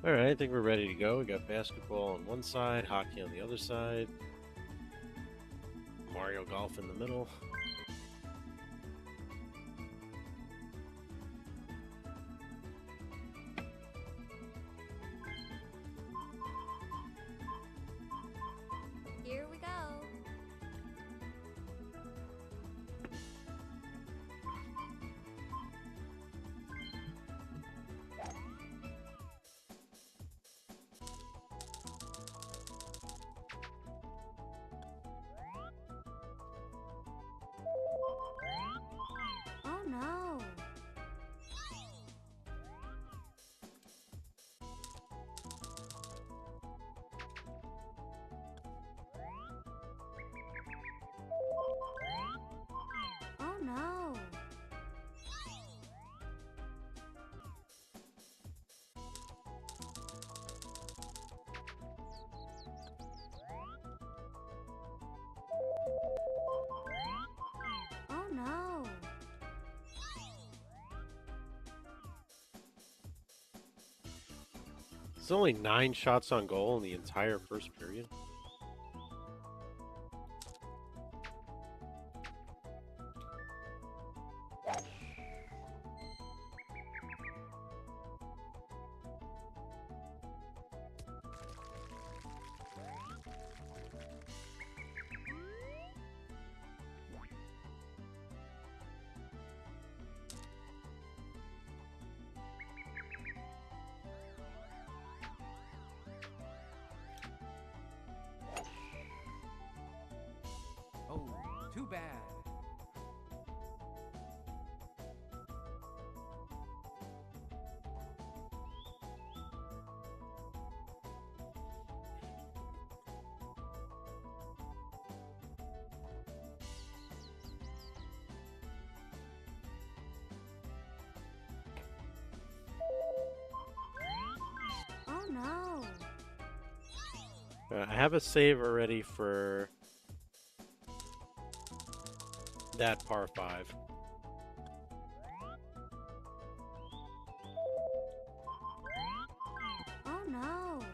All right, I think we're ready to go. We got basketball on one side, hockey on the other side, Mario Golf in the middle. Here we go. Oh no. Oh no. Oh no. It's only 9 shots on goal in the entire first period. Oh, too bad. Oh no. I have a save already for that par 5. Oh no.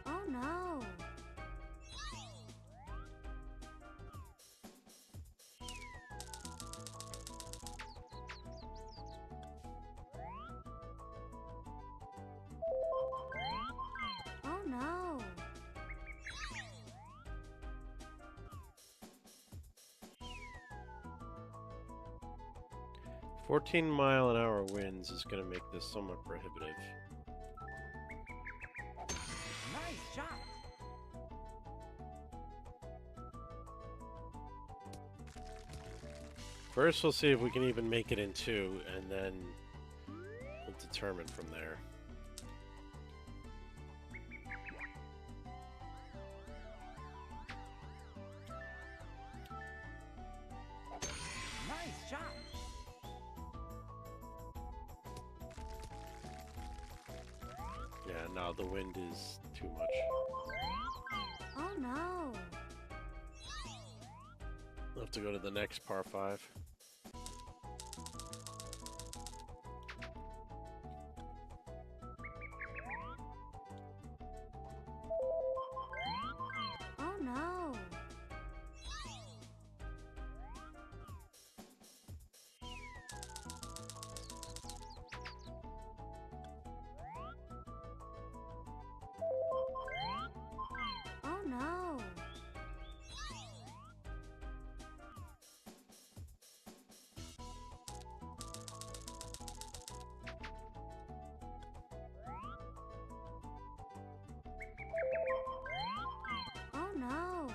Oh no. 14-mile-an-hour winds is going to make this somewhat prohibitive. Nice shot. First, we'll see if we can even make it in 2, and then we'll determine from there. Nice shot. Yeah, no, the wind is too much. Oh no. We'll have to go to the next par 5. Oh no. Oh no. Oh no.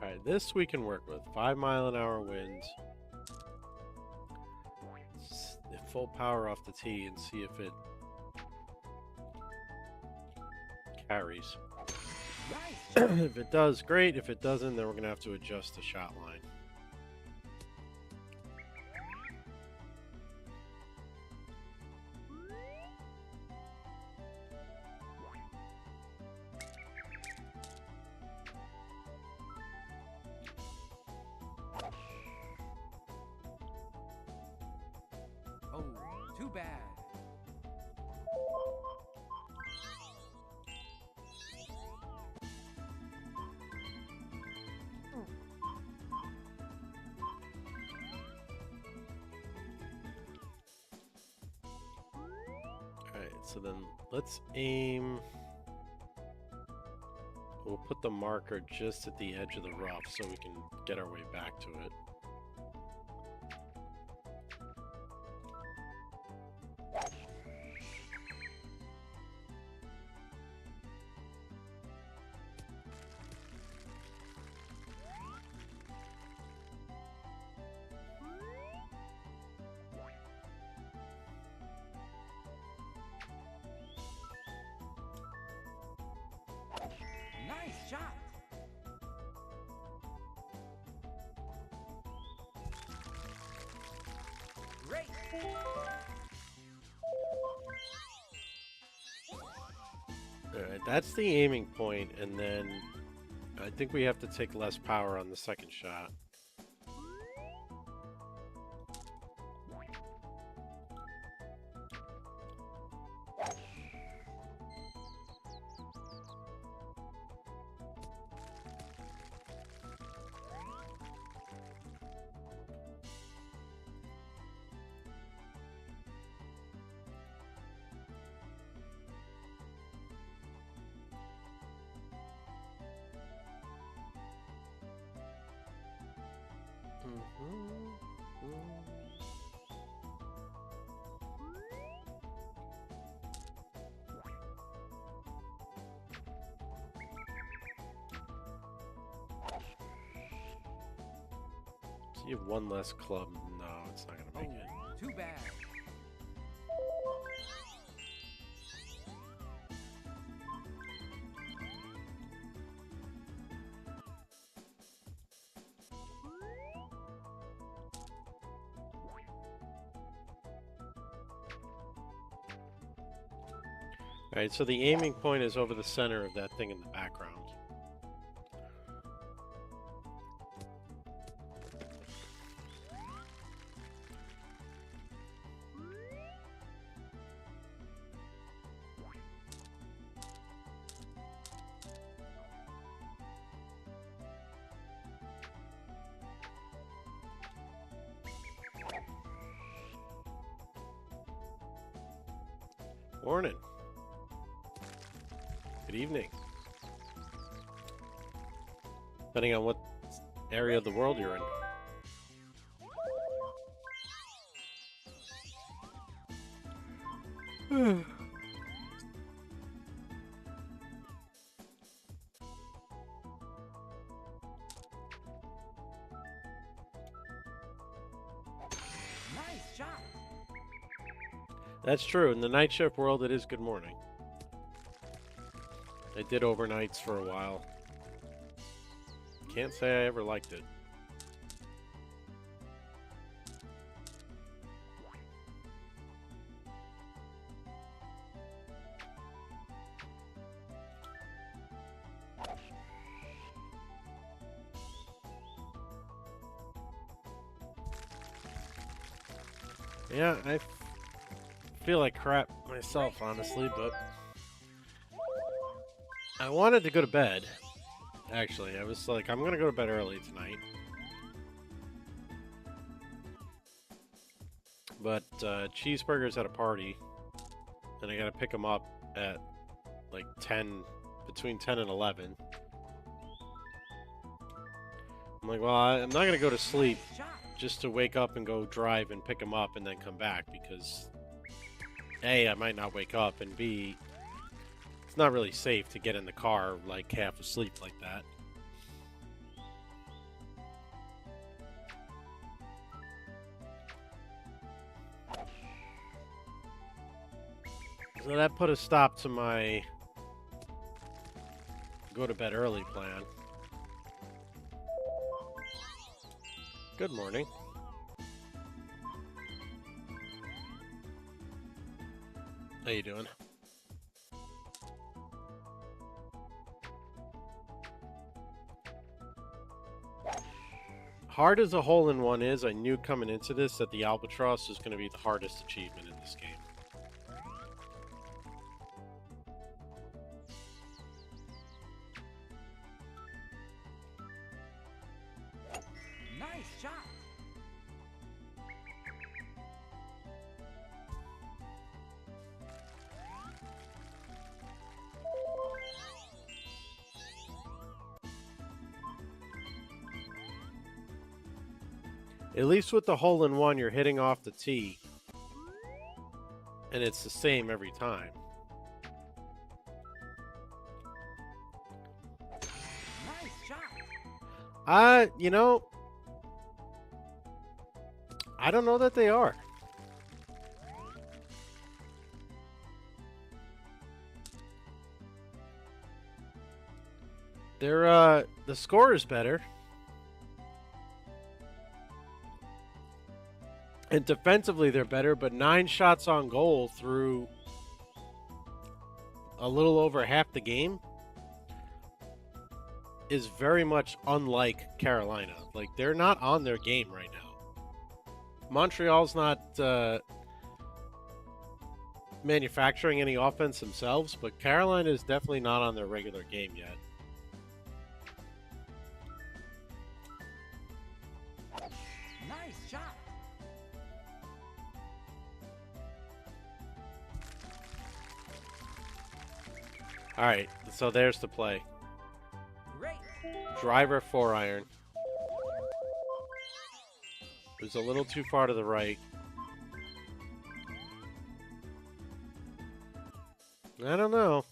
Alright, this we can work with. 5-mile-an-hour winds. Full power off the tee and see if it carries. Nice shot. If it does, great. If it doesn't, then we're going to have to adjust the shot line. too bad. Alright, so then let's aim. We'll put the marker just at the edge of the rough so we can get our way back to it. Nice shot. Great. Alright, that's the aiming point, and then I think we have to take less power on the second shot. So you have one less club. No, it's not gonna make it. Oh, too bad. Alright, so the aiming point is over the center of that thing in the background. Morning. Good evening. Depending on what area of the world you're in. Nice shot. That's true. In the night shift world, it is good morning. I did overnights for a while. Can't say I ever liked it. Yeah, I feel like crap myself, honestly, but I wanted to go to bed. Actually, I was like, I'm gonna go to bed early tonight. But Cheeseburger's at a party, and I gotta pick him up at like 10, between 10 and 11. I'm like, well, I'm not gonna go to sleep Nice shot. just to wake up and go drive and pick him up and then come back, because A, I might not wake up, and B, it's not really safe to get in the car like half asleep like that. So that put a stop to my go to bed early plan. Good morning. How you doing? hard as a hole-in-one is, I knew coming into this that the Albatross was going to be the hardest achievement in this game. Nice shot. At least with the hole-in-one, you're hitting off the tee. And it's the same every time. Nice shot. You know, I don't know that they are. They're, the score is better. And defensively, they're better, but 9 shots on goal through a little over half the game is very much unlike Carolina. Like, they're not on their game right now. Montreal's not manufacturing any offense themselves, but Carolina is definitely not on their regular game yet. Nice shot. All right, so there's the play. Great. Driver 4-iron. It was a little too far to the right. I don't know.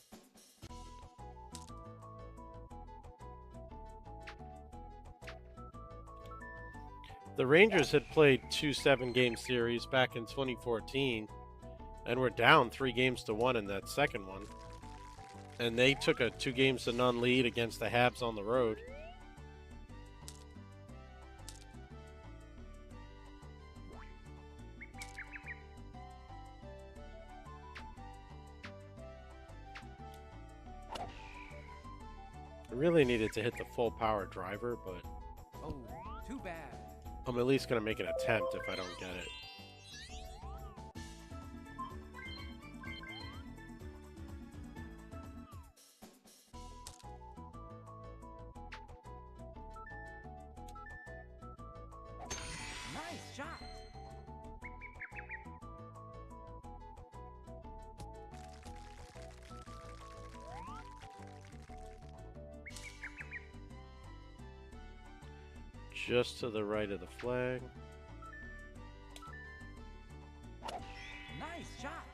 The Rangers had played 2 7-game series back in 2014 and were down 3-1 in that second one. And they took a 2-0 lead against the Habs on the road. I really needed to hit the full power driver, but Oh, too bad. I'm at least going to make an attempt if I don't get it. Nice shot. Just to the right of the flag. Nice shot.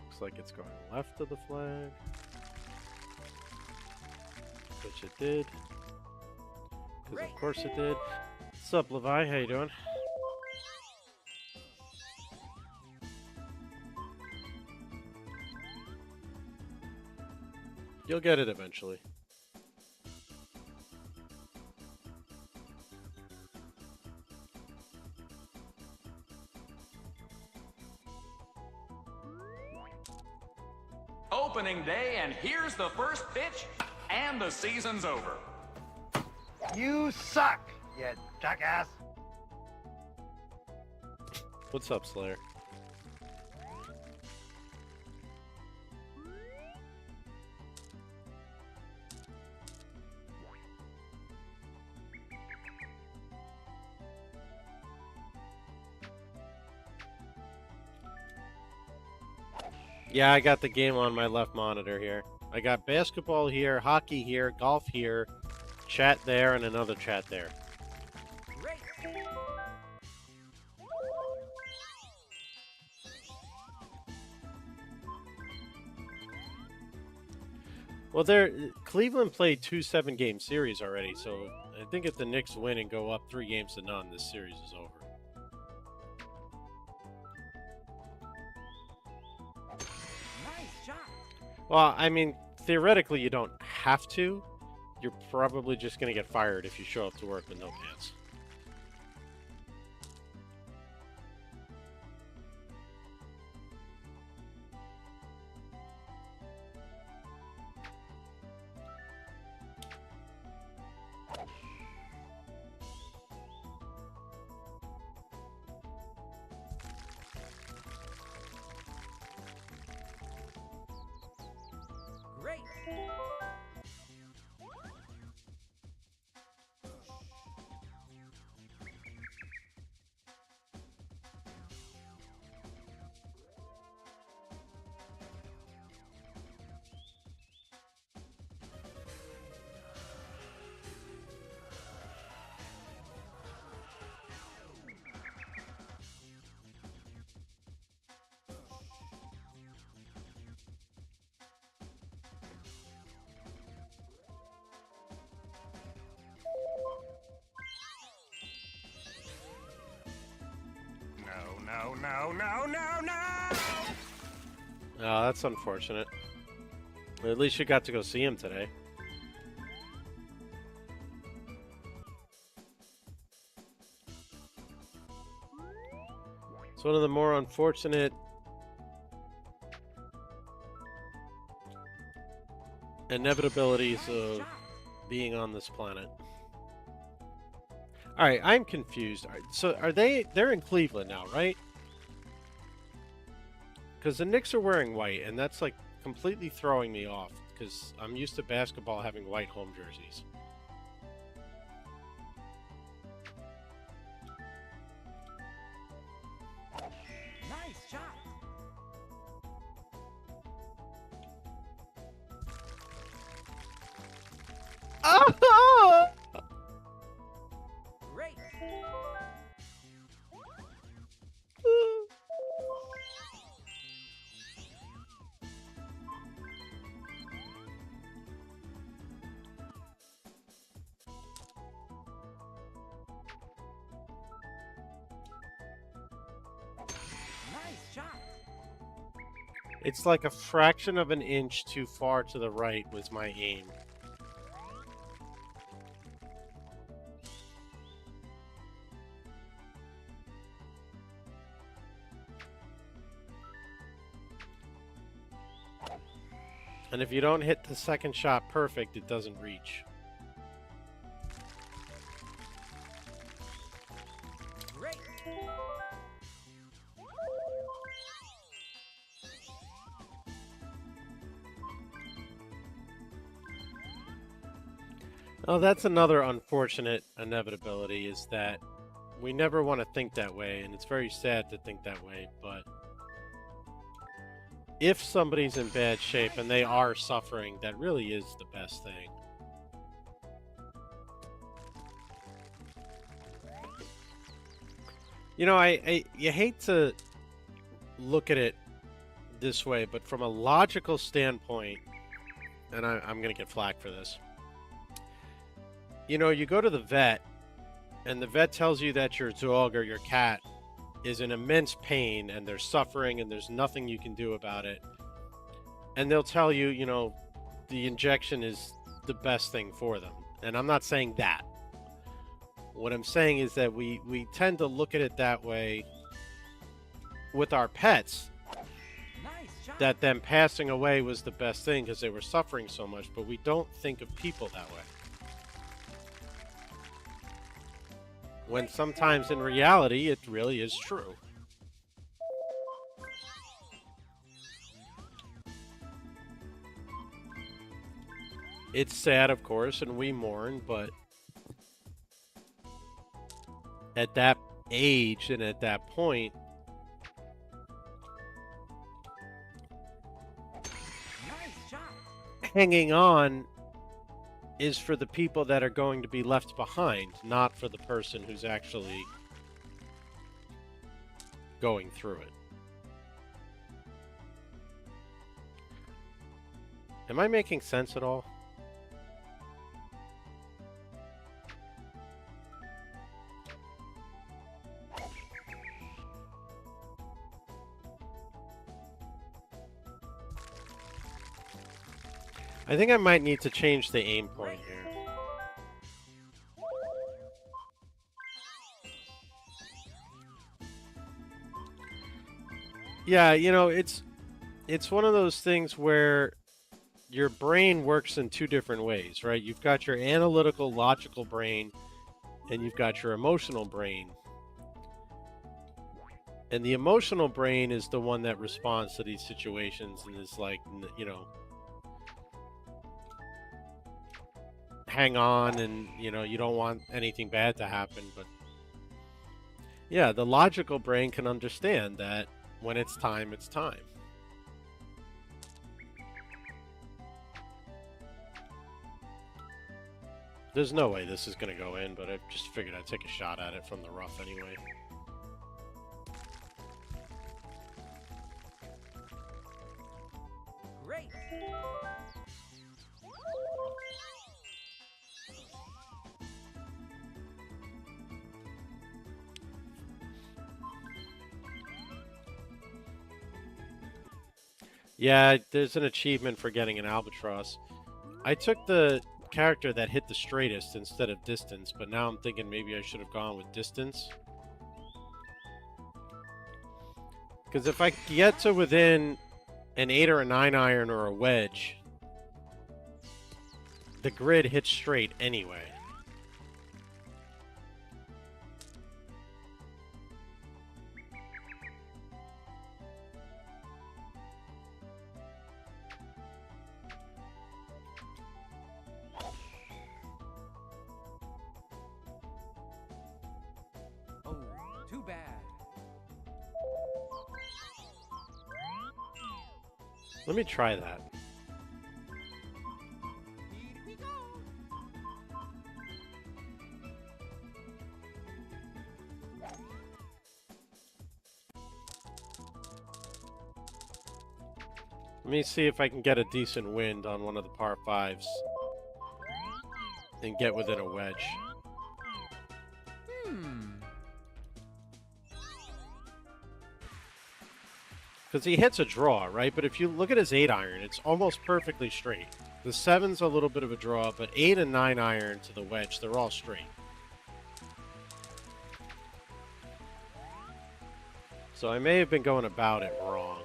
Looks like it's going left of the flag. Which it did. Because of course it did. What's up, Levi? How you doing? You'll get it eventually. Opening day, and here's the first pitch, and the season's over. You suck, you jackass. What's up, Slayer? Yeah, I got the game on my left monitor here. I got basketball here, hockey here, golf here, chat there, and another chat there. Great. Well, Cleveland played 2 7-game series already, so I think if the Knicks win and go up 3-0, this series is over. Nice shot. Well, I mean, theoretically, you don't have to. You're probably just going to get fired if you show up to work with no pants. No, no, no, no, no! Oh, that's unfortunate. At least you got to go see him today. It's one of the more unfortunate inevitabilities of being on this planet. All right, I'm confused. So they're in Cleveland now, right? Because the Knicks are wearing white, and that's like completely throwing me off because I'm used to basketball having white home jerseys. Nice shot. Great. Nice shot. It's like a fraction of an inch too far to the right was my aim. And if you don't hit the second shot perfect, it doesn't reach. Great. Oh, that's another unfortunate inevitability is that we never want to think that way, and it's very sad to think that way, but if somebody's in bad shape and they are suffering, that really is the best thing. You know, you hate to look at it this way, but from a logical standpoint, and I'm going to get flack for this. You know, you go to the vet, and the vet tells you that your dog or your cat is in immense pain, and they're suffering, and there's nothing you can do about it. And they'll tell you, you know, the injection is the best thing for them. And I'm not saying that. What I'm saying is that we tend to look at it that way with our pets, Nice shot. that them passing away was the best thing because they were suffering so much, but we don't think of people that way. When sometimes in reality, it really is true. It's sad, of course, and we mourn, but at that age and at that point, Nice shot. hanging on is for the people that are going to be left behind, not for the person who's actually going through it. Am I making sense at all? I think I might need to change the aim point here. Yeah, you know, it's one of those things where your brain works in two different ways, right? You've got your analytical, logical brain, and you've got your emotional brain. And the emotional brain is the one that responds to these situations and is like, you know, hang on, and you know, you don't want anything bad to happen. But yeah, the logical brain can understand that when it's time, it's time. There's no way this is going to go in, but I just figured I'd take a shot at it from the rough anyway. Great. Yeah, there's an achievement for getting an albatross. I took the character that hit the straightest instead of distance, but now I'm thinking maybe I should have gone with distance. Because if I get to within an 8 or a 9 iron or a wedge, the grid hits straight anyway. Oh, too bad. Let me try that. Here we go. Let me see if I can get a decent wind on one of the par 5s and get within a wedge. Because he hits a draw, right? But if you look at his 8 iron, it's almost perfectly straight. The 7's a little bit of a draw, but 8 and 9 iron to the wedge, they're all straight. So I may have been going about it wrong.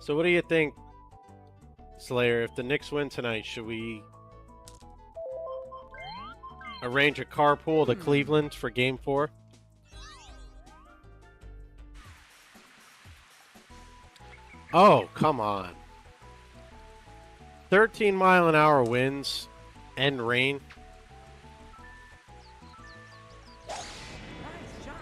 So what do you think, Slayer? If the Knicks win tonight, should we arrange a carpool to Cleveland for Game 4? Oh, come on. 13-mile-an-hour winds and rain. Nice shot.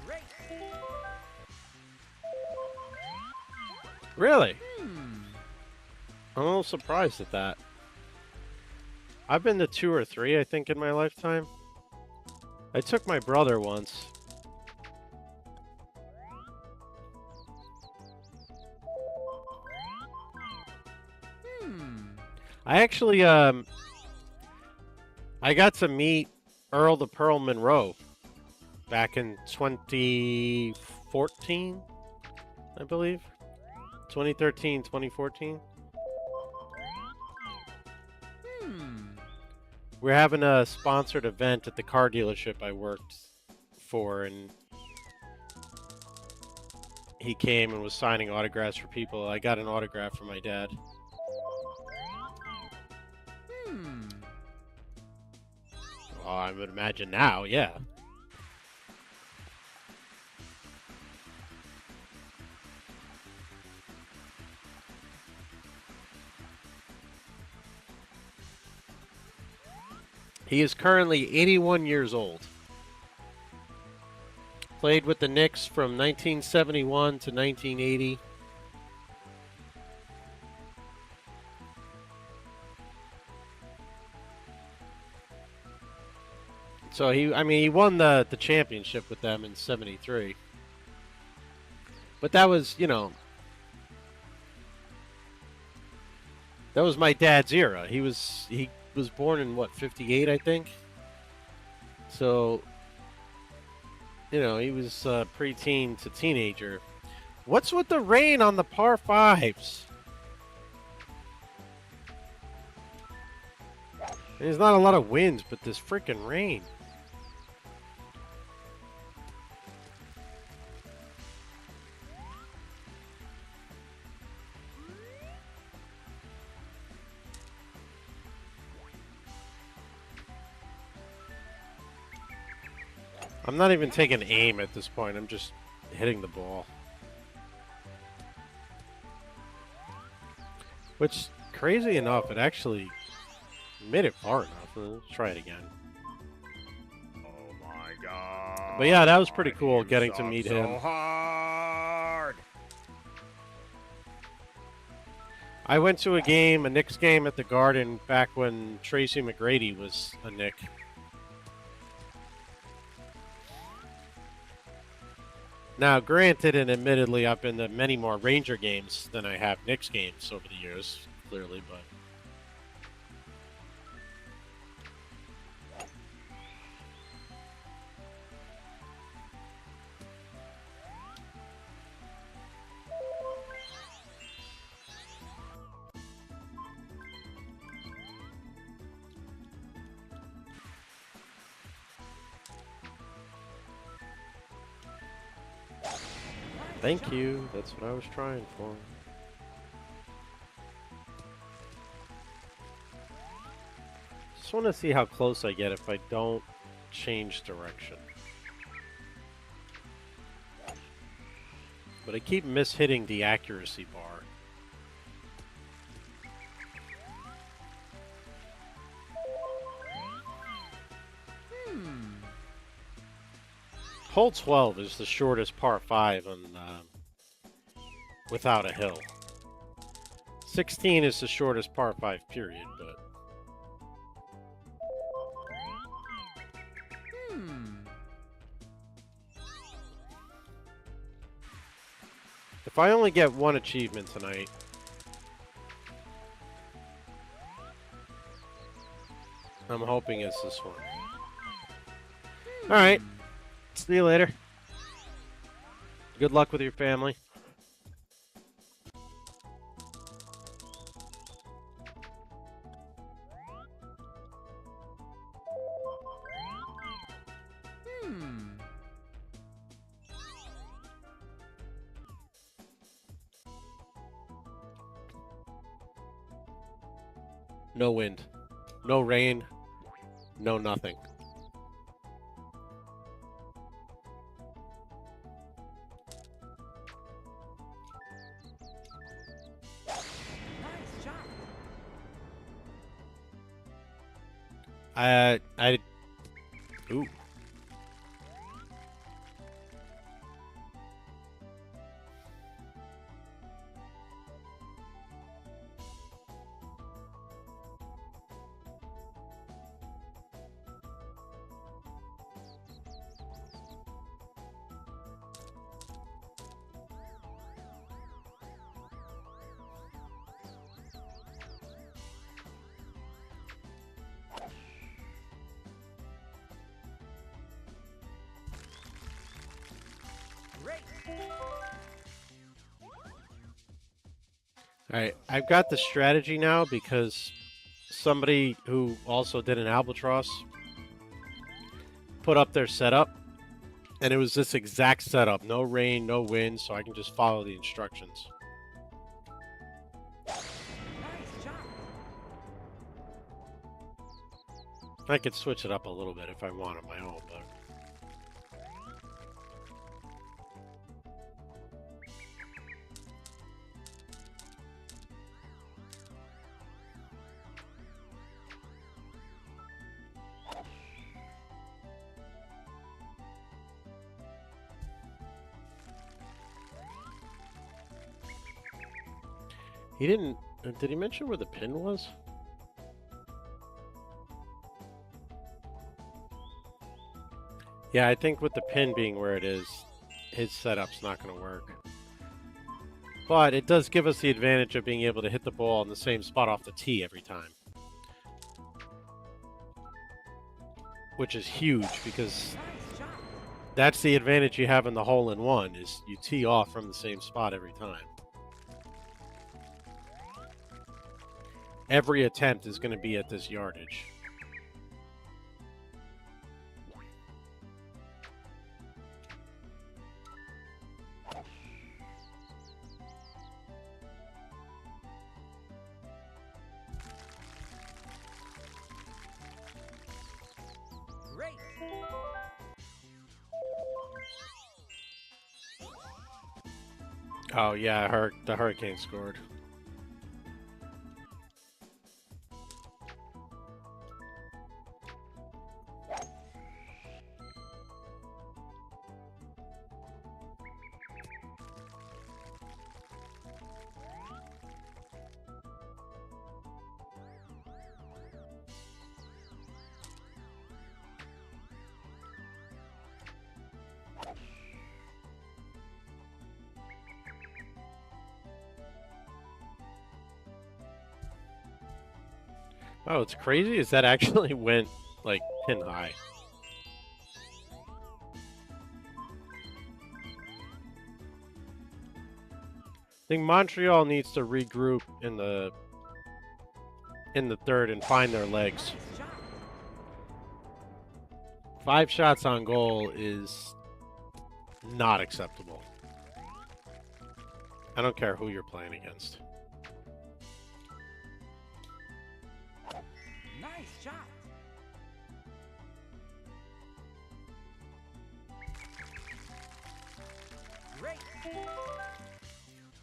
Great. Really? I'm a little surprised at that. I've been to 2 or 3, I think, in my lifetime. I took my brother once. I actually, I got to meet Earl the Pearl Monroe back in 2014, I believe. 2013, 2014. We're having a sponsored event at the car dealership I worked for, and he came and was signing autographs for people. I got an autograph from my dad. Well, I would imagine now, yeah. He is currently 81 years old. Played with the Knicks from 1971 to 1980. So he won the championship with them in '73. But that was, that was my dad's era. He was born in what, 58, I think. So, he was preteen to teenager. What's with the rain on the par 5s? There's not a lot of winds, but this freaking rain. I'm not even taking aim at this point. I'm just hitting the ball. Which, crazy enough, it actually made it far enough. Let's try it again. God. But yeah, that was pretty cool You getting to suck meet so him. hard. I went to a Knicks game at the Garden back when Tracy McGrady was a Knick. Now, granted and admittedly, I've been to many more Ranger games than I have Knicks games over the years, clearly, but... Thank you. That's what I was trying for. Just want to see how close I get if I don't change direction. But I keep mishitting the accuracy bar. Hole 12 is the shortest par 5 on without a hill. 16 is the shortest par 5 period, but if I only get one achievement tonight, I'm hoping it's this one. All right. See you later. Good luck with your family. No wind. No rain. No nothing. Nice shot. Ooh. Great. Alright, I've got the strategy now because somebody who also did an Albatross put up their setup, and it was this exact setup. No rain, no wind, so I can just follow the instructions. Nice shot. I could switch it up a little bit if I want on my own, but... He didn't... Did he mention where the pin was? Yeah, I think with the pin being where it is, his setup's not going to work. But it does give us the advantage of being able to hit the ball in the same spot off the tee every time. Which is huge because Nice shot. that's the advantage you have in the hole-in-one, is you tee off from the same spot every time. Every attempt is going to be at this yardage. Great. Oh yeah, the Hurricane scored. Oh, it's crazy. Is that actually went like pin high? I think Montreal needs to regroup in the third and find their legs. Nice shot. 5 shots on goal is not acceptable. I don't care who you're playing against. Nice shot. Great.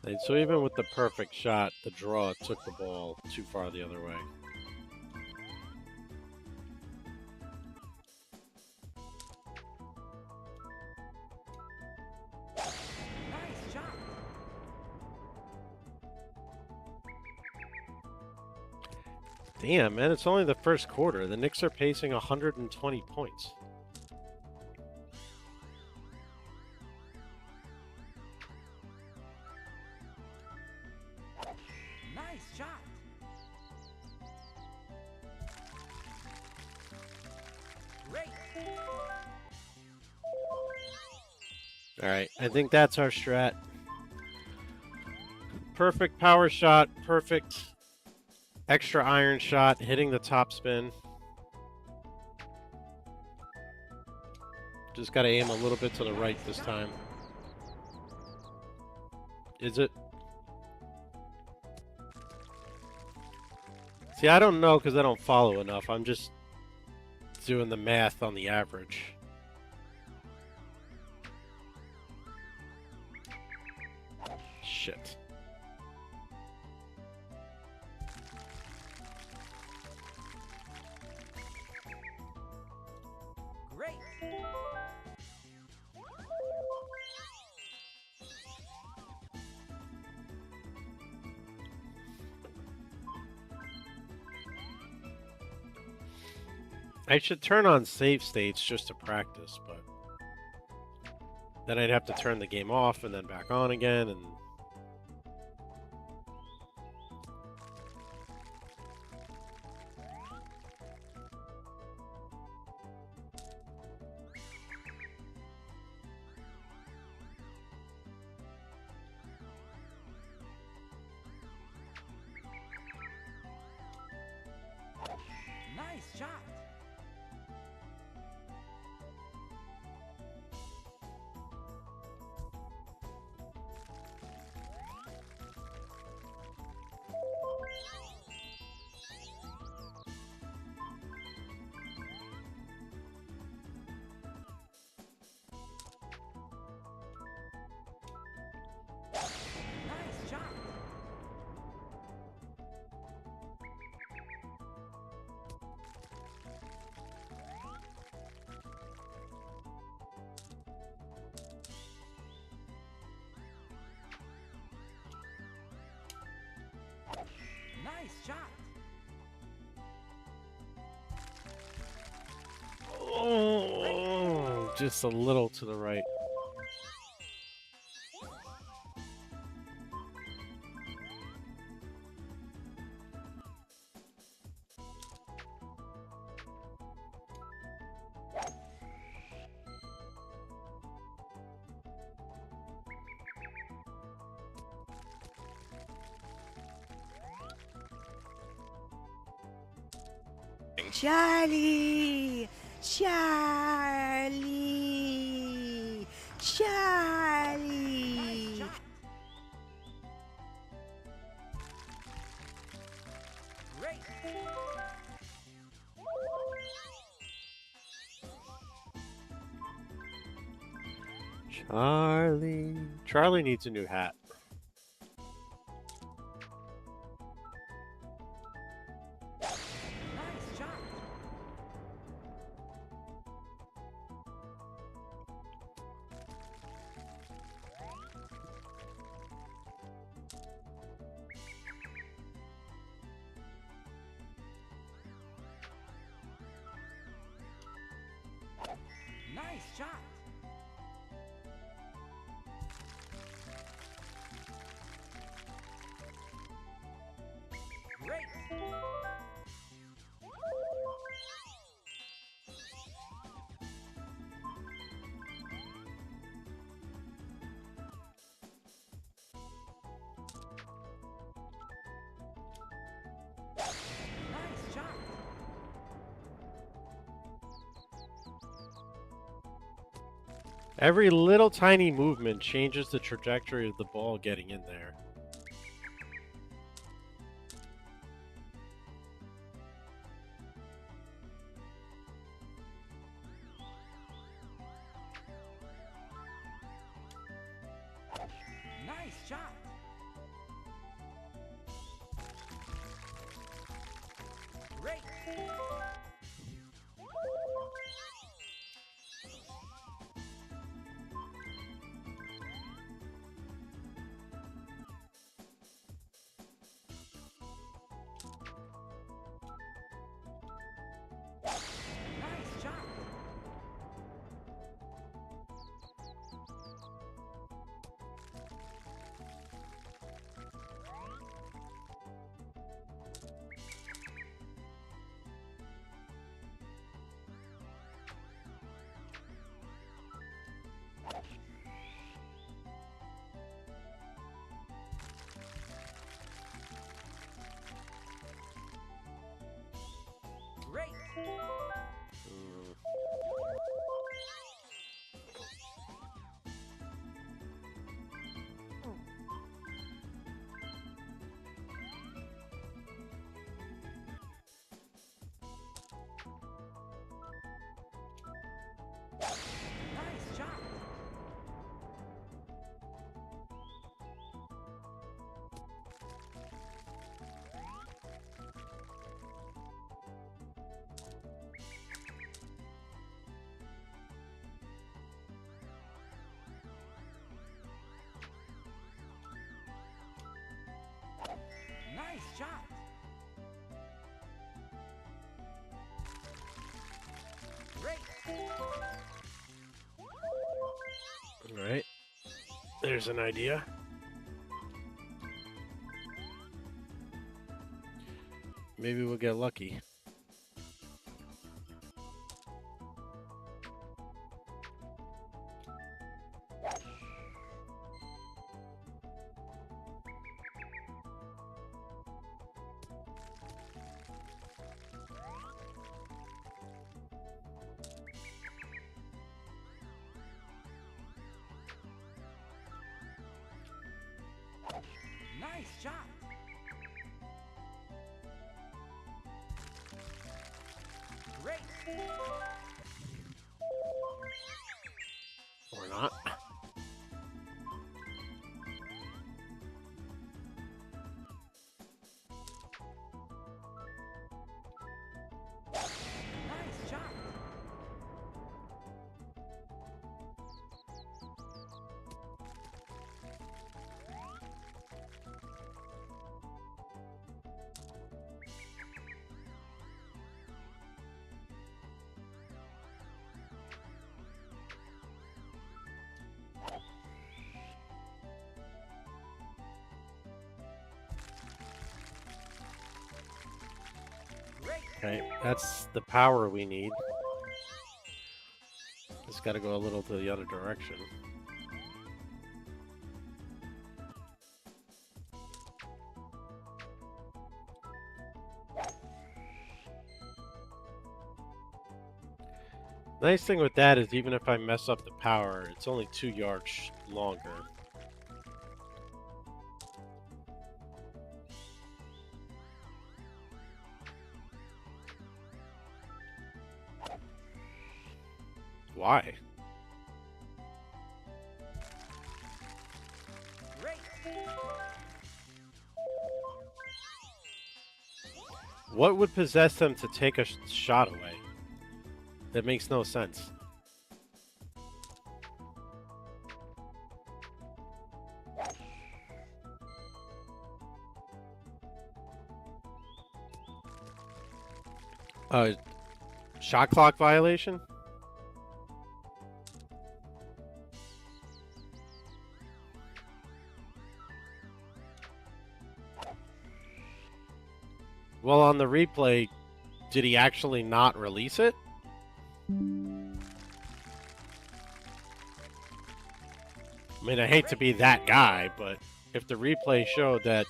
And so even with the perfect shot, the draw took the ball too far the other way. Nice shot. Damn, man, it's only the first quarter. The Knicks are pacing 120 points. Nice shot. Great. All right, I think that's our strat. Perfect power shot, perfect extra iron shot, hitting the top spin. Just got to aim a little bit to the right this time. Is it? See, I don't know because I don't follow enough. I'm just doing the math on the average. Shit. Great. I should turn on save states just to practice, but then I'd have to turn the game off and then back on again, and Nice shot. Nice shot. Nice shot. oh, just a little to the right. Charlie! Charlie! Charlie! Nice shot. Great. Charlie needs a new hat. Nice shot. Nice shot. Every little tiny movement changes the trajectory of the ball getting in there. Nice shot. Great. Nice shot. Great. Nice shot. Nice shot. Great. Alright. There's an idea. Maybe we'll get lucky. Nice shot. Great. Or not. Nice shot. Great. Okay, that's the power we need. Just gotta go a little to the other direction. Nice thing with that is even if I mess up the power, it's only 2 yards longer. Why? Great. What would possess them to take a shot away? That makes no sense. Shot clock violation? Well, on the replay, did he actually not release it? I mean, I hate to be that guy, but if the replay showed that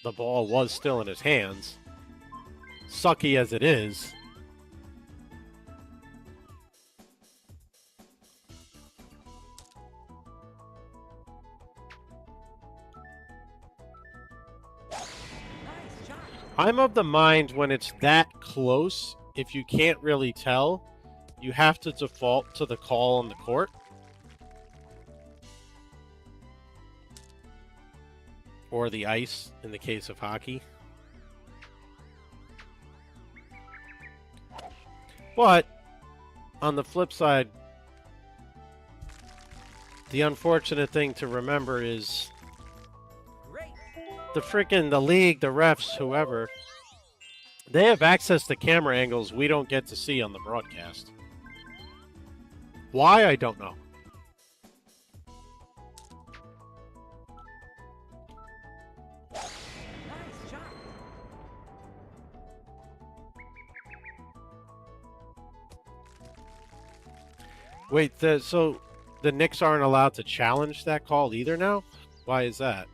the ball was still in his hands, sucky as it is, I'm of the mind when it's that close, if you can't really tell, you have to default to the call on the court. Or the ice, in the case of hockey. But, on the flip side, the unfortunate thing to remember is Great. the league, the refs, whoever, they have access to camera angles we don't get to see on the broadcast. Why, I don't know. Nice shot. Wait, so the Knicks aren't allowed to challenge that call either now? Why is that?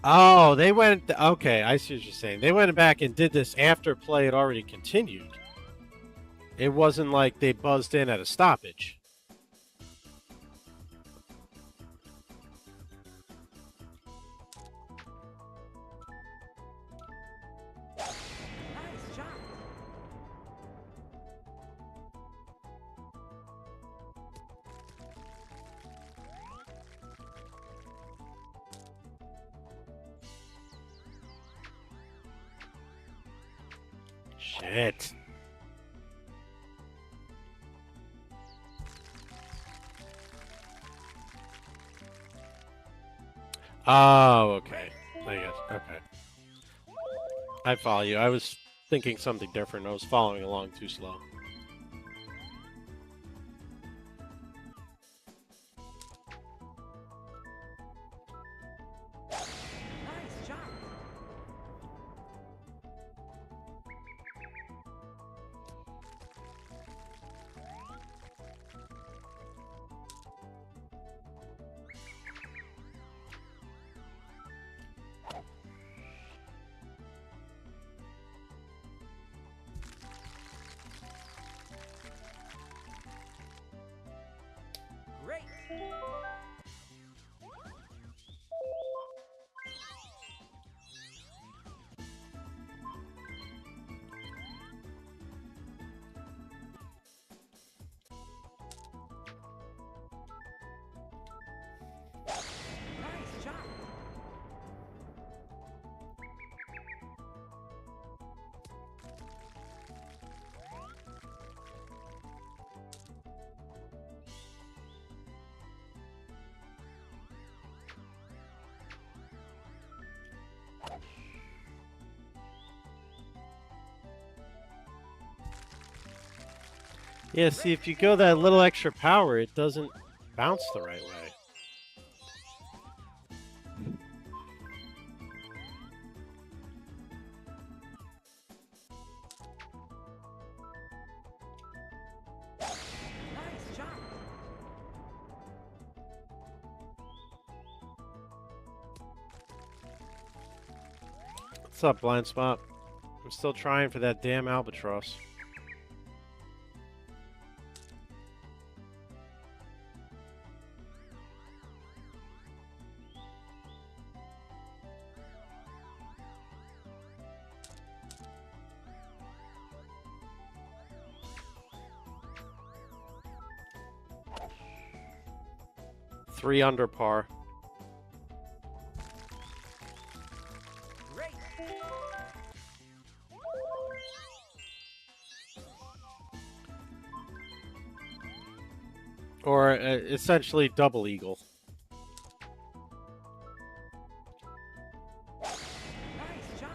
Oh, they went... Okay, I see what you're saying. They went back and did this after play had already continued. It wasn't like they buzzed in at a stoppage. Nice shot. Shit. Oh, okay. I guess. Okay. I follow you. I was thinking something different. I was following along too slow. Nice shot. Great. Nice shot. Yeah, see, if you go that little extra power, it doesn't bounce the right way. Nice shot. What's up, Blind Spot? I'm still trying for that damn albatross. Three under par. Great. Or essentially double eagle. Nice shot.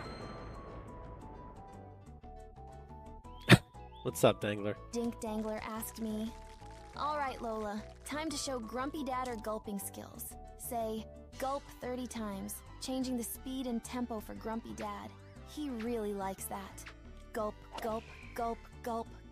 What's up, Dangler? Dink Dangler asked me, "All right, Lola, time to show Grumpy Dad her gulping skills. Say, gulp 30 times, changing the speed and tempo for Grumpy Dad. He really likes that. Gulp, gulp, gulp, gulp,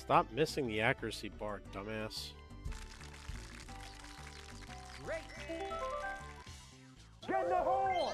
Stop missing the accuracy bar, dumbass. Great. Get in the hole!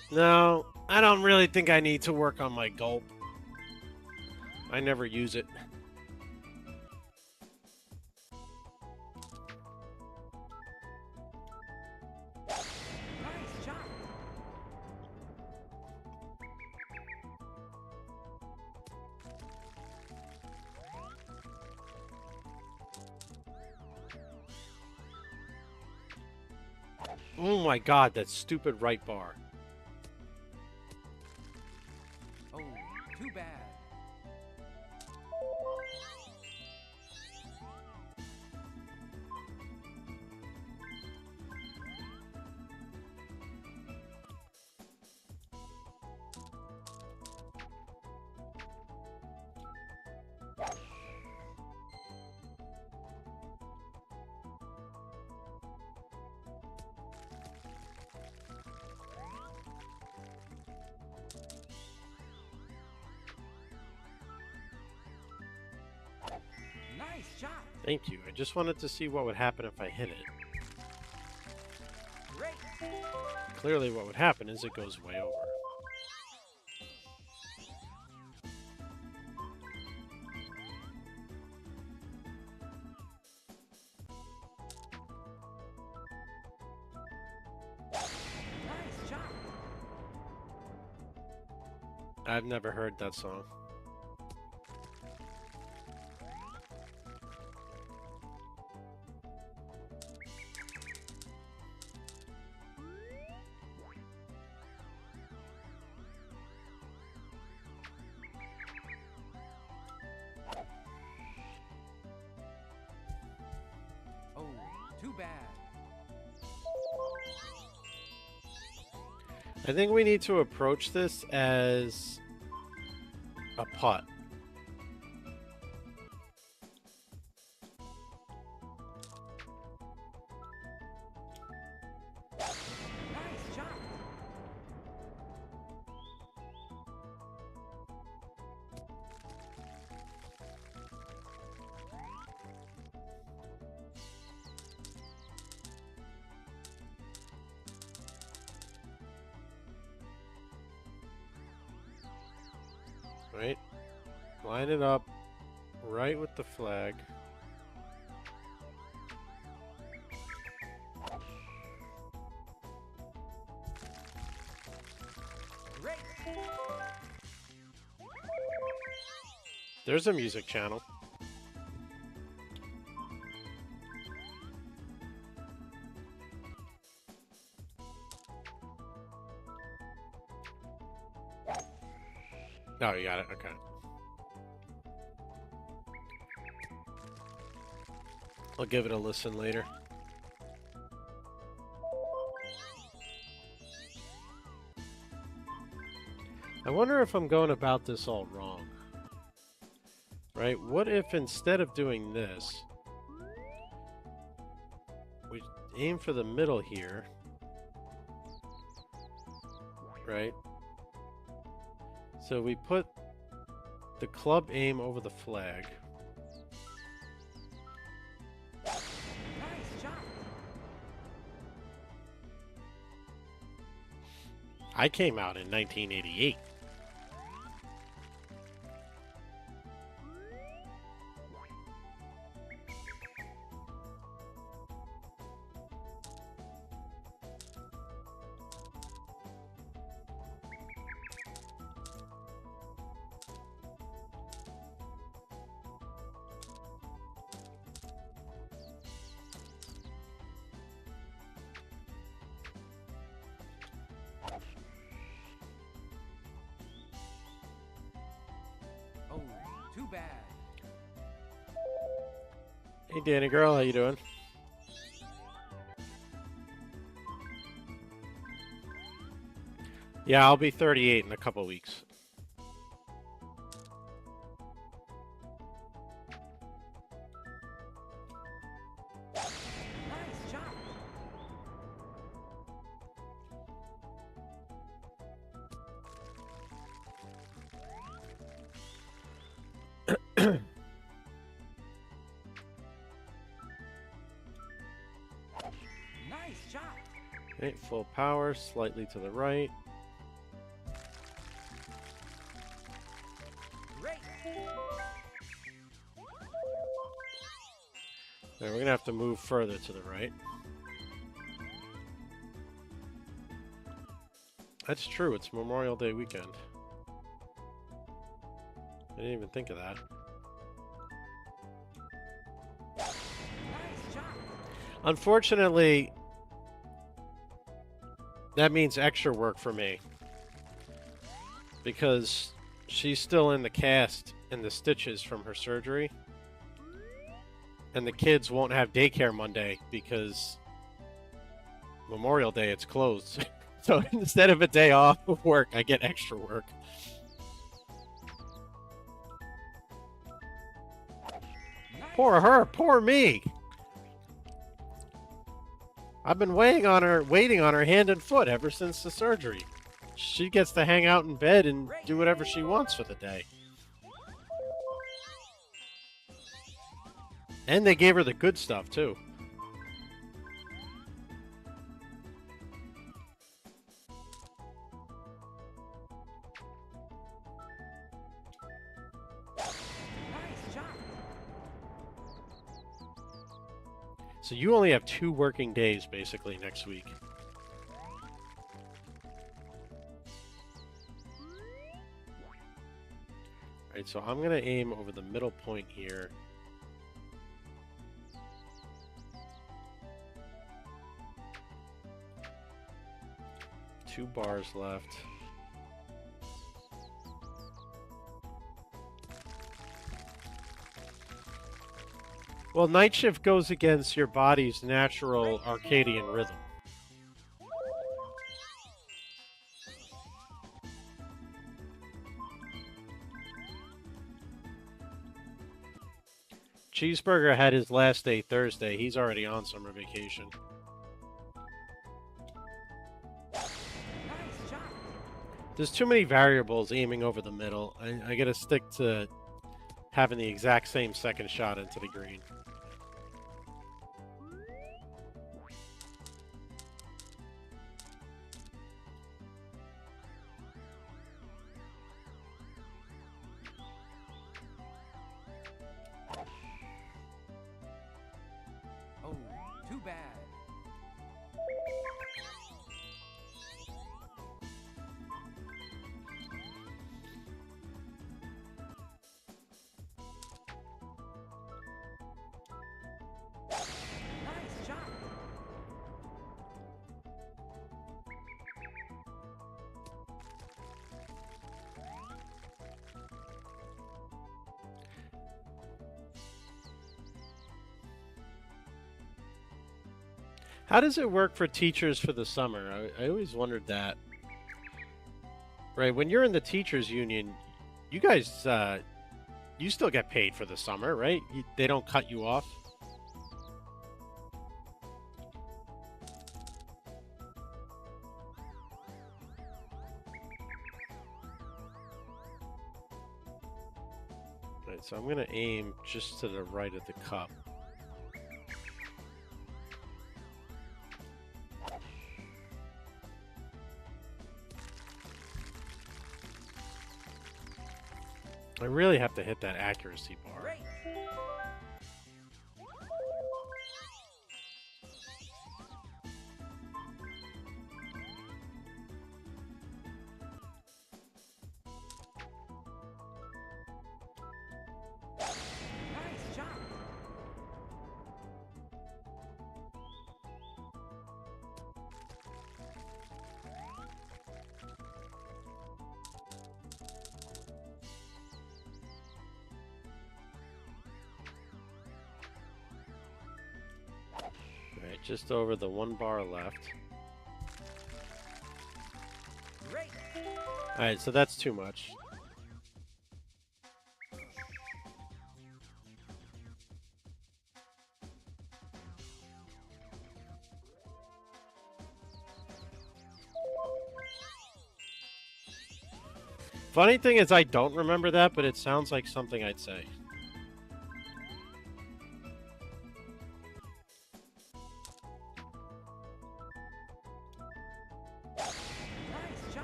No, I don't really think I need to work on my gulp. I never use it. Nice job. Oh my god, that stupid right bar. Oh, too bad. Nice job. Thank you. I just wanted to see what would happen if I hit it. Great. Clearly what would happen is it goes way over. Nice job. I've never heard that song. Oh, too bad. I think we need to approach this as a putt. Nice job. Right? Line it up right with the flag. Great. There's a music channel. Oh, you got it. Okay. I'll give it a listen later. I wonder if I'm going about this all wrong. Right? What if instead of doing this, we aim for the middle here, right? So we put the club aim over the flag. Nice job. I came out in 1988. bad. Hey, Danny girl, how you doing? Yeah, I'll be 38 in a couple weeks. Nice job. Nice job. Okay, full power, slightly to the right. Great. Alright, we're gonna have to move further to the right. That's true, it's Memorial Day weekend. I didn't even think of that. Nice job. Unfortunately, that means extra work for me. Because she's still in the cast and the stitches from her surgery. And the kids won't have daycare Monday because Memorial Day, it's closed. So instead of a day off of work, I get extra work. Nice. Poor her, poor me. I've been waiting on her hand and foot ever since the surgery. She gets to hang out in bed and do whatever she wants for the day. And they gave her the good stuff, too. Nice job. So you only have 2 working days, basically, next week. Alright, so I'm going to aim over the middle point here. Two bars left. Well, night shift goes against your body's natural circadian rhythm. Cheeseburger had his last day Thursday. He's already on summer vacation. Nice job. There's too many variables aiming over the middle. I gotta stick to having the exact same second shot into the green. Oh, too bad. Nice job. How does it work for teachers for the summer? I always wondered that. Right, when you're in the teachers union, you guys, you still get paid for the summer, right? They don't cut you off. Right, so I'm going to aim just to the right of the cup. I really have to hit that accuracy bar. Great. Nice job. Just over the 1 bar left. Great. Alright, so that's too much. Funny thing is I don't remember that, but it sounds like something I'd say. Nice job.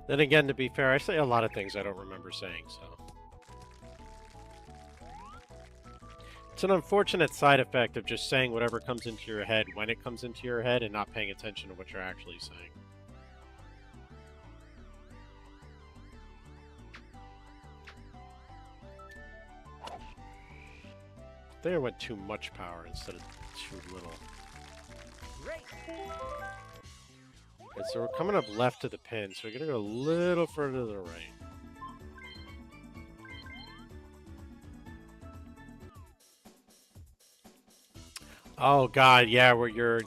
Then again, to be fair, I say a lot of things I don't remember saying, so. It's an unfortunate side effect of just saying whatever comes into your head when it comes into your head and not paying attention to what you're actually saying. I think I went too much power instead of too little. Great. Okay, so we're coming up left to the pin, so we're gonna go a little further to the right. Oh god, yeah, where your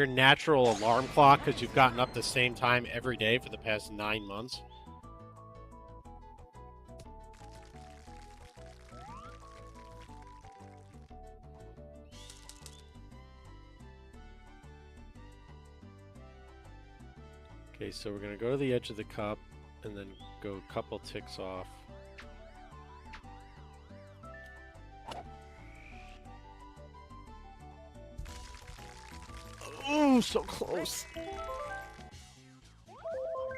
natural alarm clock, because you've gotten up the same time every day for the past 9 months. Okay, so we're gonna go to the edge of the cup and then go a couple ticks off. Oh, so close.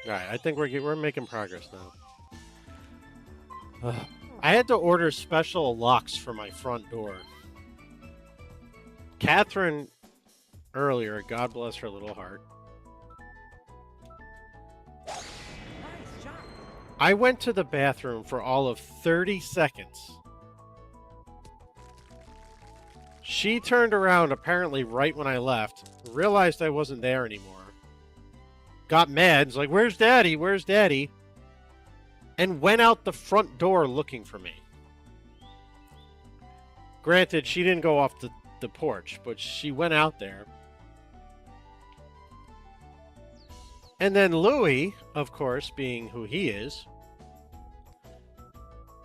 Alright, I think we're making progress now. I had to order special locks for my front door. Catherine, earlier, God bless her little heart, Nice job. I went to the bathroom for all of 30 seconds. She turned around, apparently right when I left, realized I wasn't there anymore, got mad, was like, "Where's Daddy? Where's Daddy?" and went out the front door looking for me. Granted, she didn't go off the porch, but she went out there. And then Louis, of course, being who he is,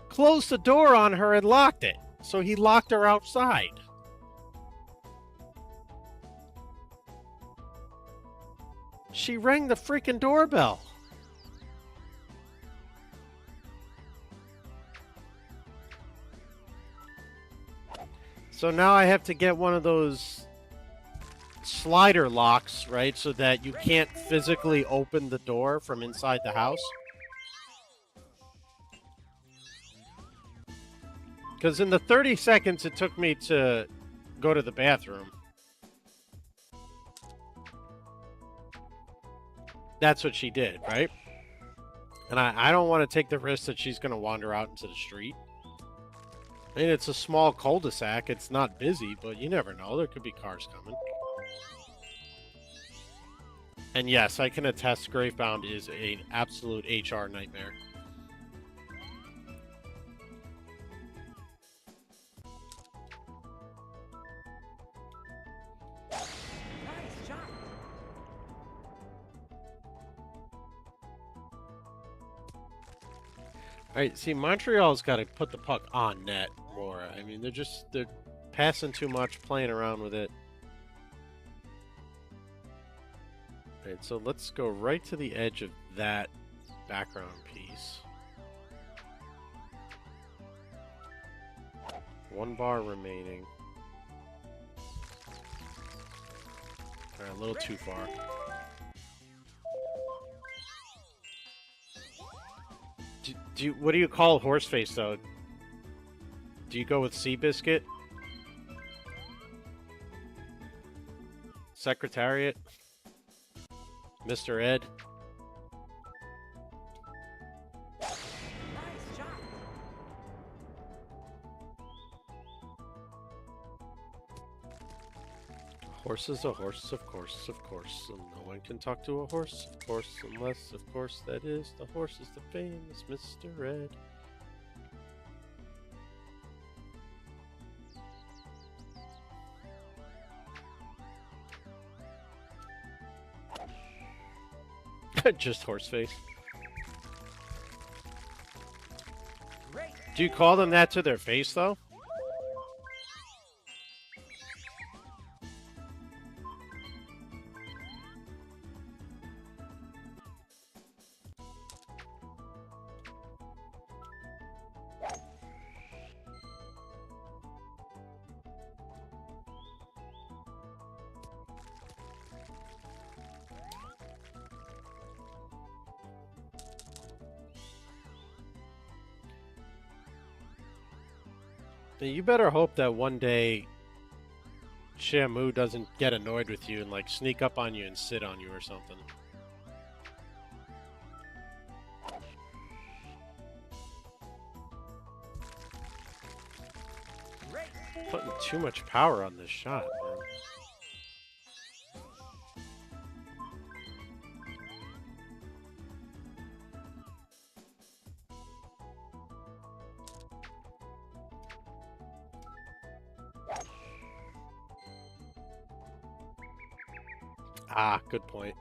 closed the door on her and locked it. So he locked her outside. She rang the freaking doorbell. So now I have to get one of those slider locks, right? So that you can't physically open the door from inside the house. Because in the 30 seconds it took me to go to the bathroom, that's what she did, right? And I don't want to take the risk that she's going to wander out into the street. I mean, it's a small cul-de-sac. It's not busy, but you never know. There could be cars coming. And yes, I can attest Gravebound is an absolute HR nightmare. Nice job. Alright, see, Montreal's got to put the puck on net more. I mean, they're passing too much, playing around with it. Alright, so let's go right to the edge of that background piece. 1 bar remaining. Alright, a little too far. What do you call Horseface, though? Do you go with Seabiscuit? Secretariat? Mr. Ed? Nice job. Horse is a horse, of course, and no one can talk to a horse, of course, unless, of course, that is the horse is the famous Mr. Ed. Just horse face. Great. Do you call them that to their face, though? You better hope that one day Shamu doesn't get annoyed with you and like sneak up on you and sit on you or something. Great. Putting too much power on this shot, man. Ah, good point.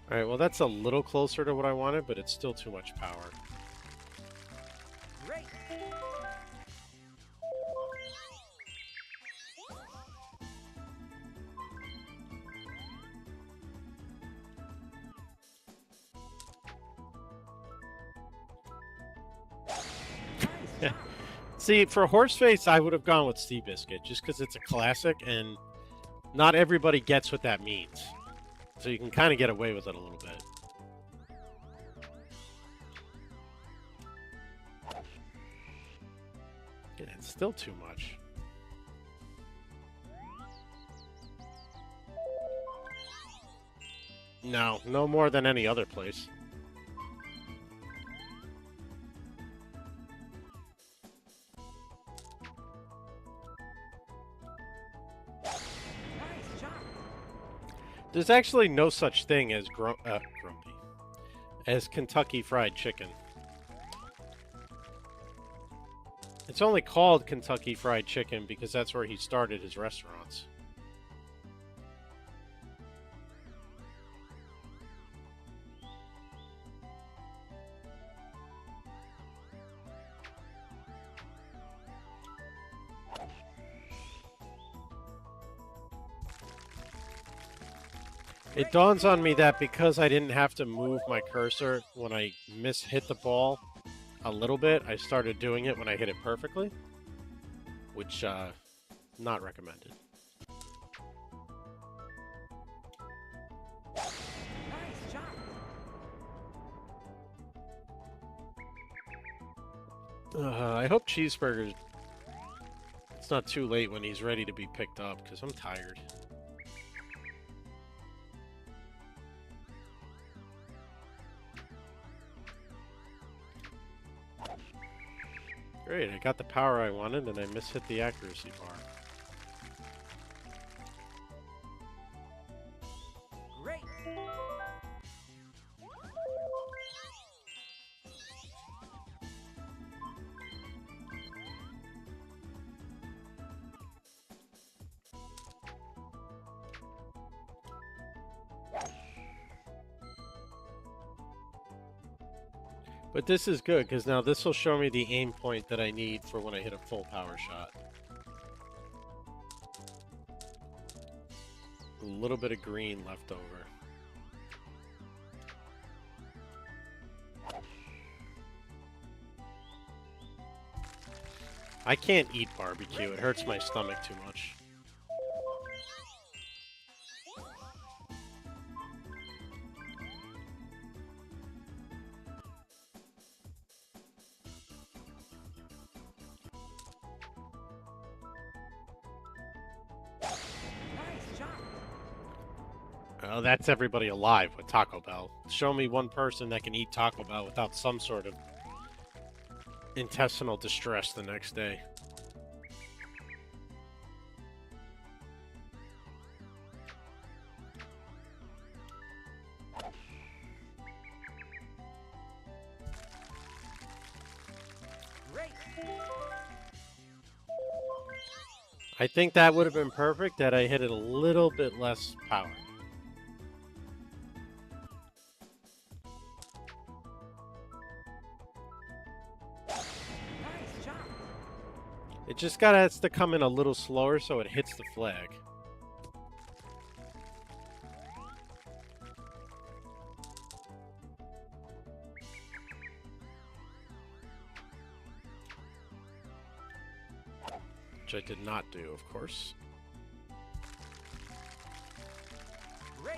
Alright, well that's a little closer to what I wanted, but it's still too much power. Great. Nice job. See, for Horseface, I would have gone with Seabiscuit, just because it's a classic, and not everybody gets what that means. So you can kind of get away with it a little bit. Yeah, it's still too much. No, no more than any other place. Nice job. There's actually no such thing as grumpy, as Kentucky Fried Chicken. It's only called Kentucky Fried Chicken because that's where he started his restaurants. It dawns on me that because I didn't have to move my cursor when I hit the ball a little bit, I started doing it when I hit it perfectly, which not recommended. Nice job. I hope Cheeseburger, it's not too late when he's ready to be picked up, because I'm tired. Great, I got the power I wanted and I mishit the accuracy bar. Great. But this is good, because now this will show me the aim point that I need for when I hit a full power shot. A little bit of green left over. I can't eat barbecue, it hurts my stomach too much. Nice job. Oh, that's everybody alive with Taco Bell. Show me one person that can eat Taco Bell without some sort of intestinal distress the next day. I think that would have been perfect had I hit it a little bit less power. Nice jump. It just has to come in a little slower so it hits the flag. Which I did not do, of course. Great.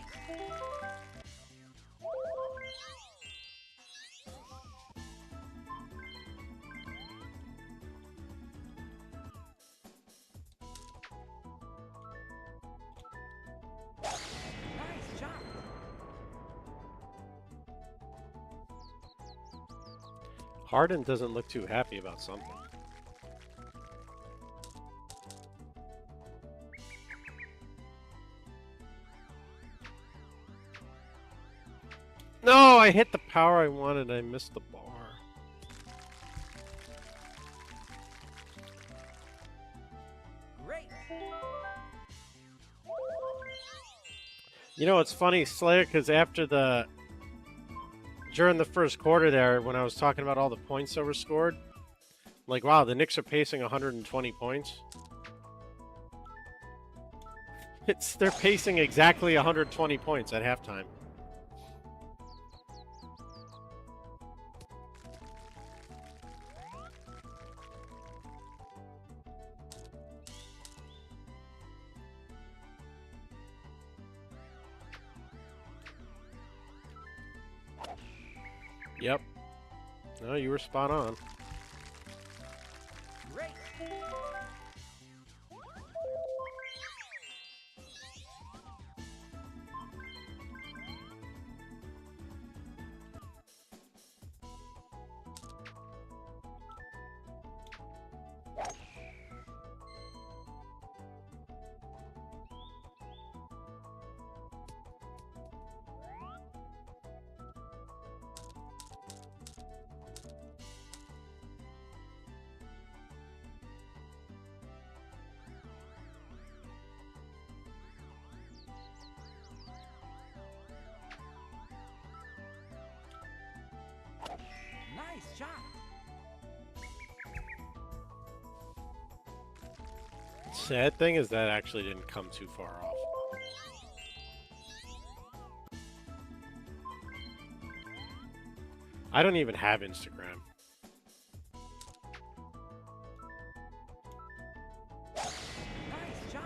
Nice jump. Hardin doesn't look too happy about something. No, I hit the power I wanted. I missed the bar. Great. You know, it's funny, Slayer, because during the first quarter there, when I was talking about all the points that were scored, I'm like, wow, the Knicks are pacing 120 points. They're pacing exactly 120 points at halftime. Yep. No, you were spot on. Great. Nice job. Sad thing is that actually didn't come too far off. I don't even have Instagram. Nice job.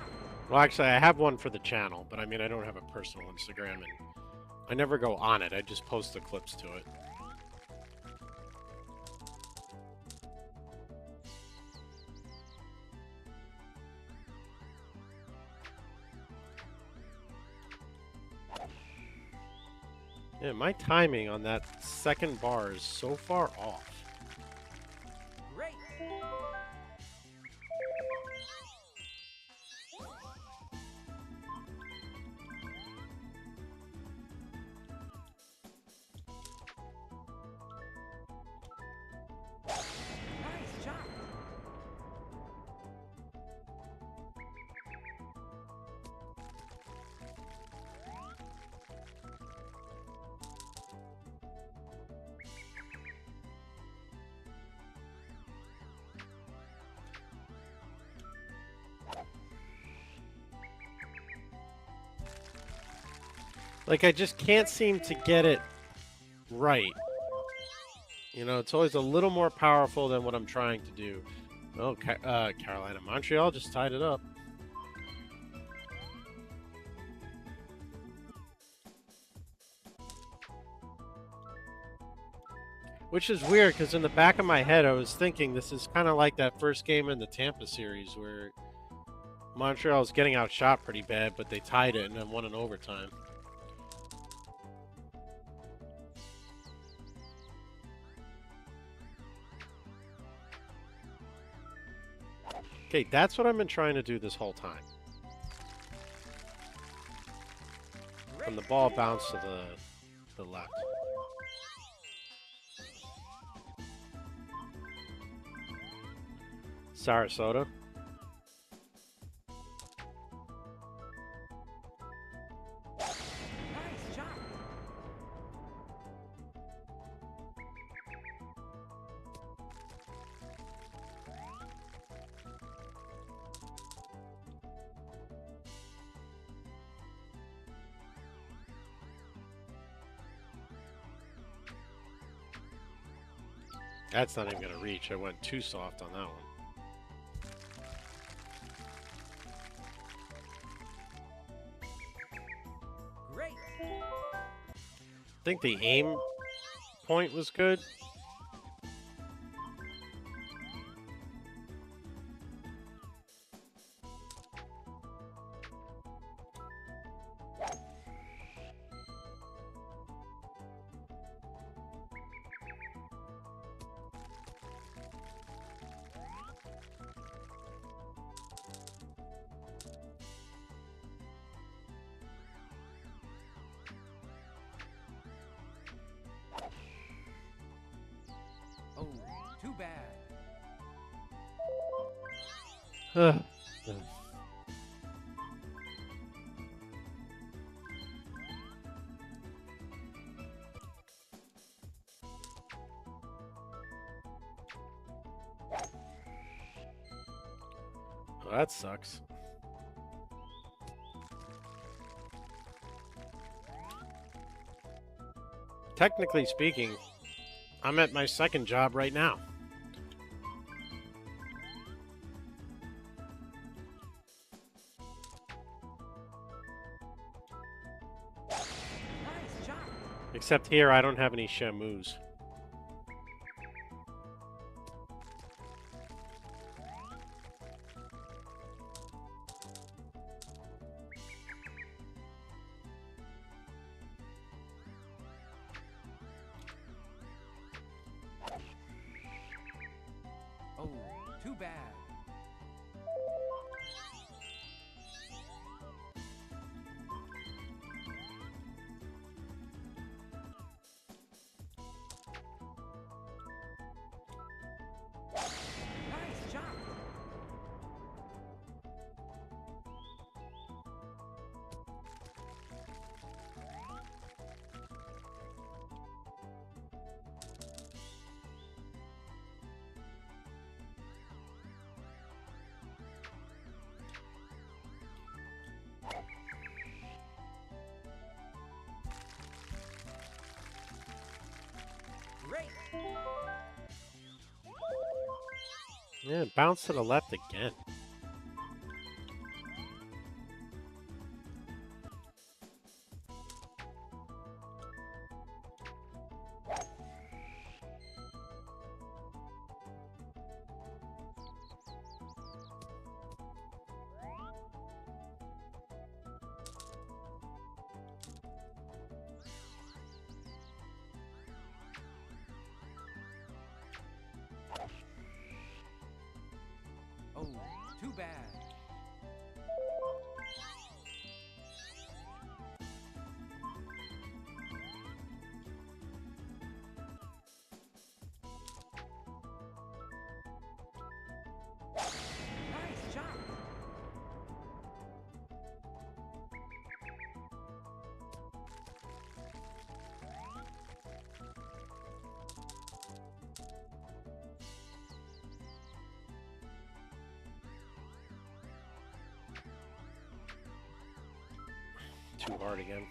Well, actually, I have one for the channel, but I mean, I don't have a personal Instagram, and I never go on it. I just post the clips to it. Yeah, my timing on that second bar is so far off. Great. Nice job. Like, I just can't seem to get it right. You know, it's always a little more powerful than what I'm trying to do. Oh, Carolina. Montreal just tied it up. Which is weird, because in the back of my head, I was thinking this is kind of like that first game in the Tampa series where Montreal was getting outshot pretty bad, but they tied it and then won in overtime. Okay, that's what I've been trying to do this whole time. From the ball bounce to the left. Sarasota. Nice job. That's not even gonna reach. I went too soft on that one. Great. I think the aim point was good. Oh, too bad. Well, that sucks. Technically speaking, I'm at my second job right now. Nice job. Except here, I don't have any Shamus. Oh, too bad. Nice job. Great. Yeah, bounce to the left again. Oh, too bad. Nice job. Too hard again.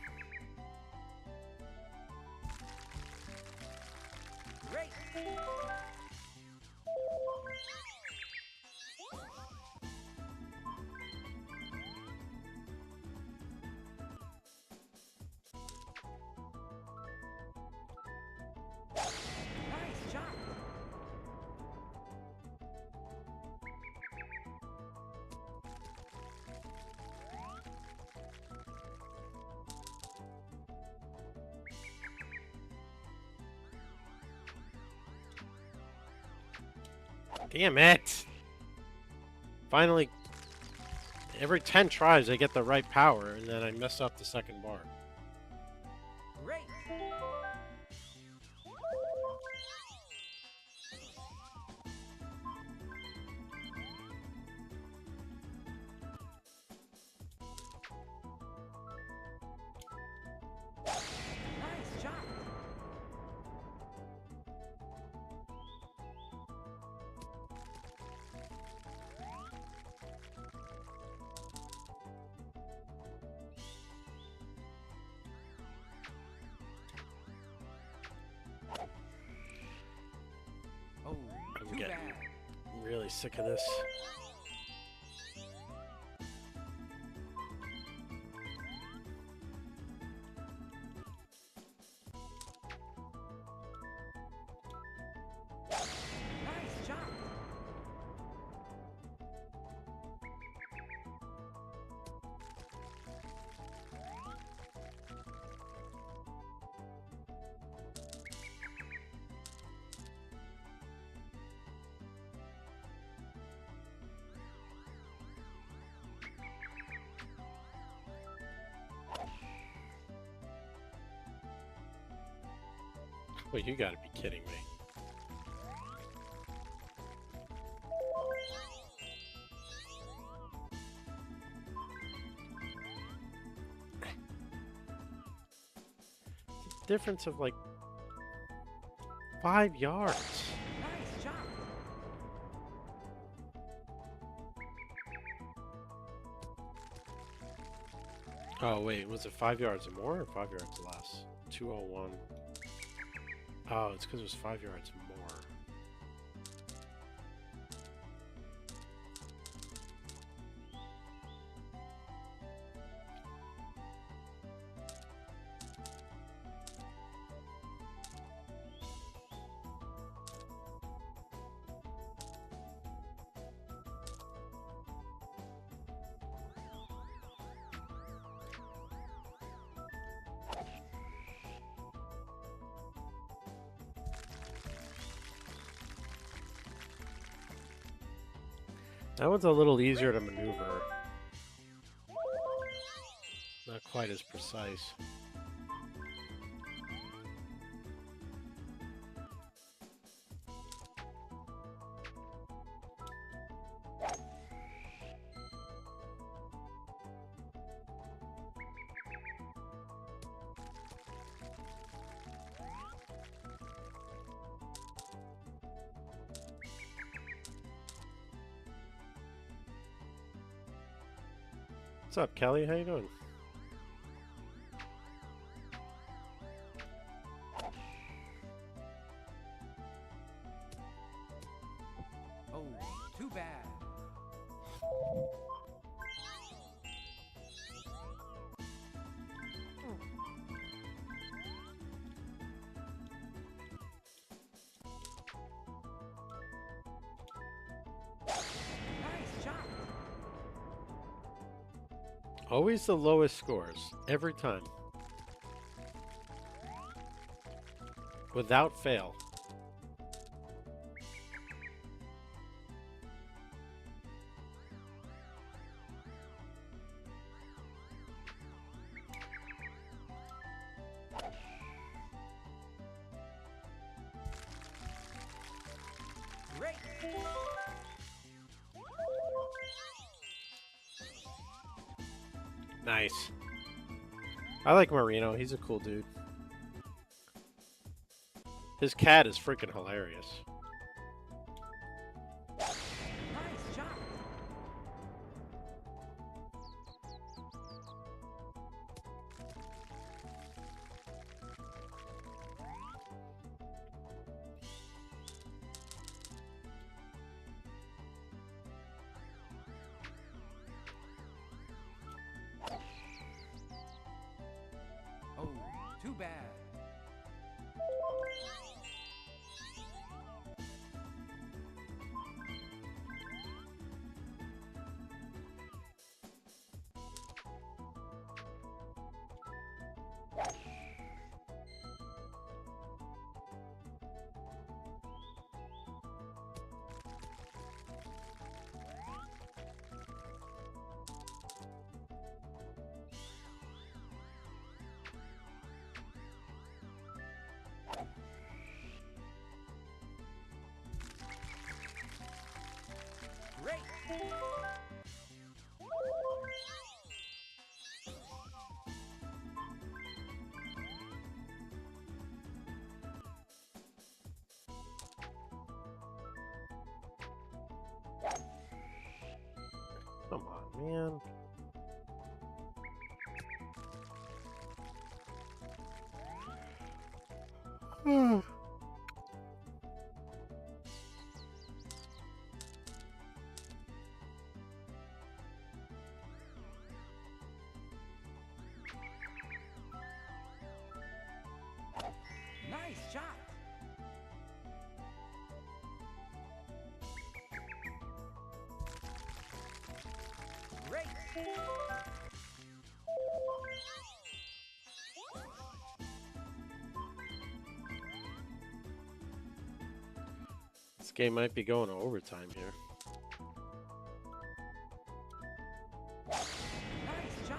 Great. Nice job. Damn it! Finally, every 10 tries I get the right power, and then I mess up the second bar. Great. getting bad. really sick of this. Nice jump. Well, you gotta be kidding me. Difference of like 5 yards. Nice jump. Oh wait, was it 5 yards or more or 5 yards less? 201. Oh, it's because it was 5 yards more. That one's a little easier to maneuver. Not quite as precise. What's up, Kelly? How you doing? Oh, too bad. Nice jump. Always the lowest scores. Every time. Without fail. Great. Nice. I like Marino. He's a cool dude. His cat is freaking hilarious. Nice jump. Oh, too bad. Great. Come on, man. This game might be going to overtime here. Nice shot.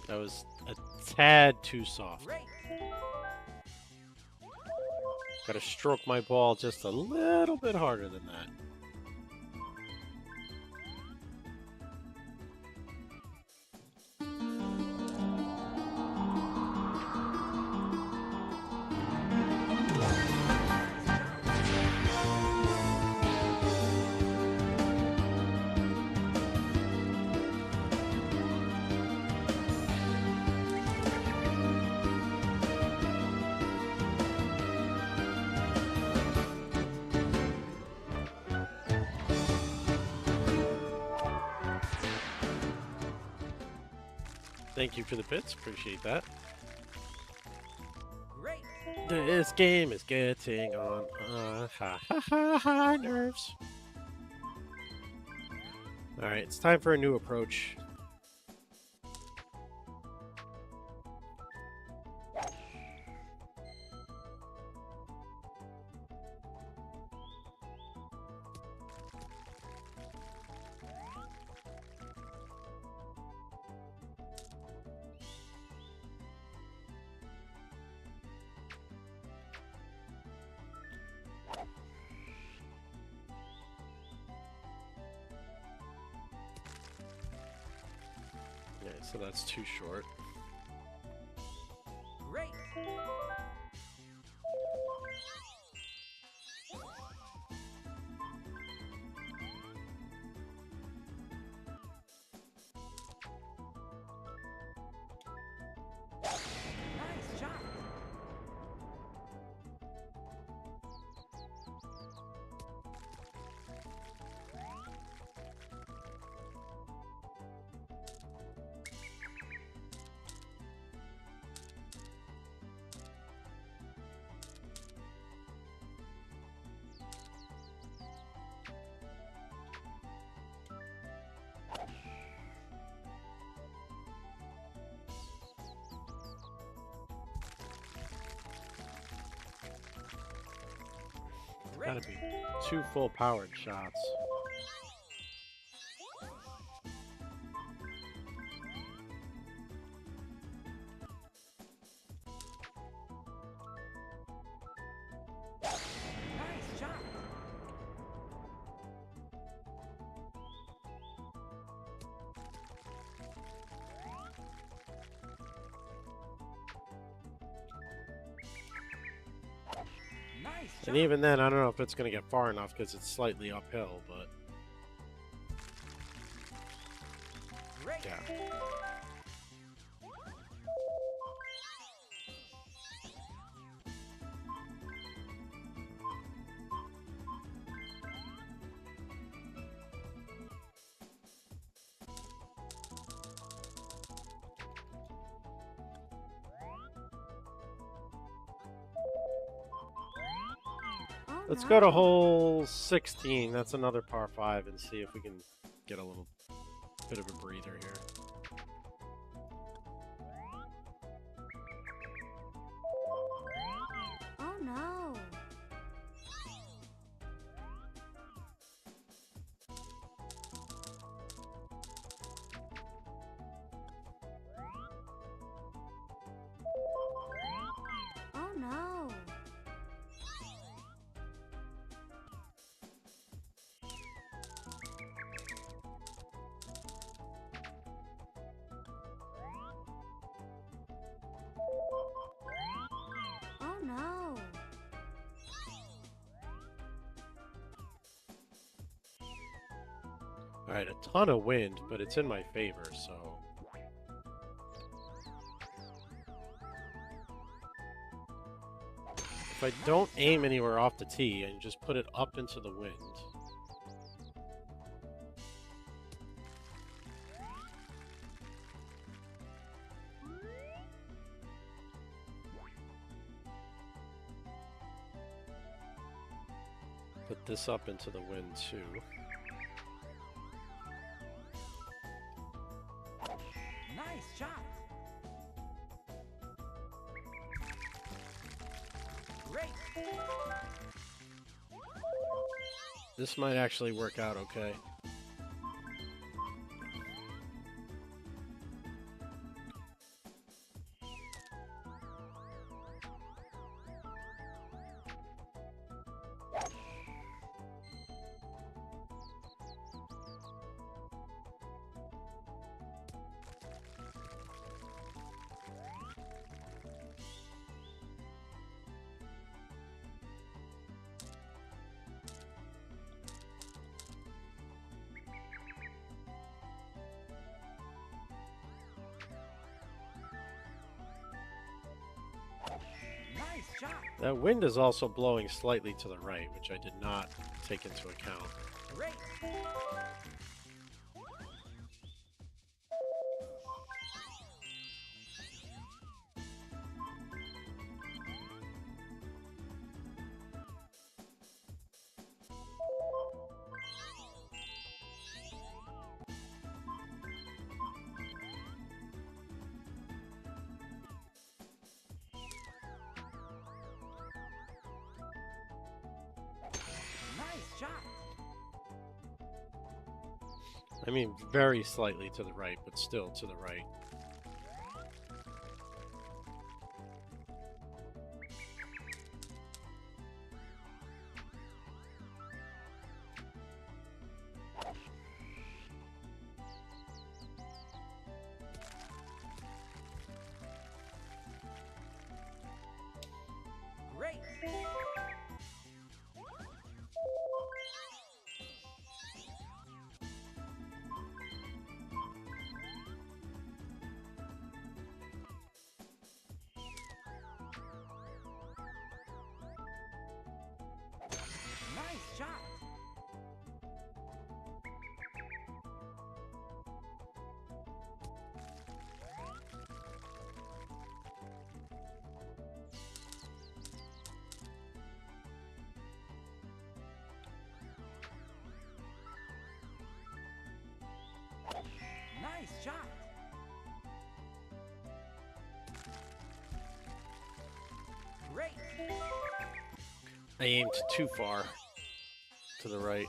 That was a tad too soft. Great. Gotta stroke my ball just a little bit harder than that. Thank you for the bits. Appreciate that. Great. This game is getting on nerves. Alright, it's time for a new approach. Okay, so that's too short. Great. Nice shot. Gotta be two full powered shots. Nice shot. Nice shot. And even then, I don't know if it's going to get far enough because it's slightly uphill, but Great. yeah. Oh, Let's no. go to hole 16. That's another par 5 and see if we can get a little bit of a breather here. Oh no. Oh no. Oh no. Alright, a ton of wind, but it's in my favor, so... If I don't aim anywhere off the tee and just put it up into the wind. Put this up into the wind too. Nice shot. Great. This might actually work out okay. Nice shot. That wind is also blowing slightly to the right, which I did not take into account. Great. Nice shot. I mean, very slightly to the right, but still to the right. Great. Nice shot. Nice shot. Great. I aimed too far to the right.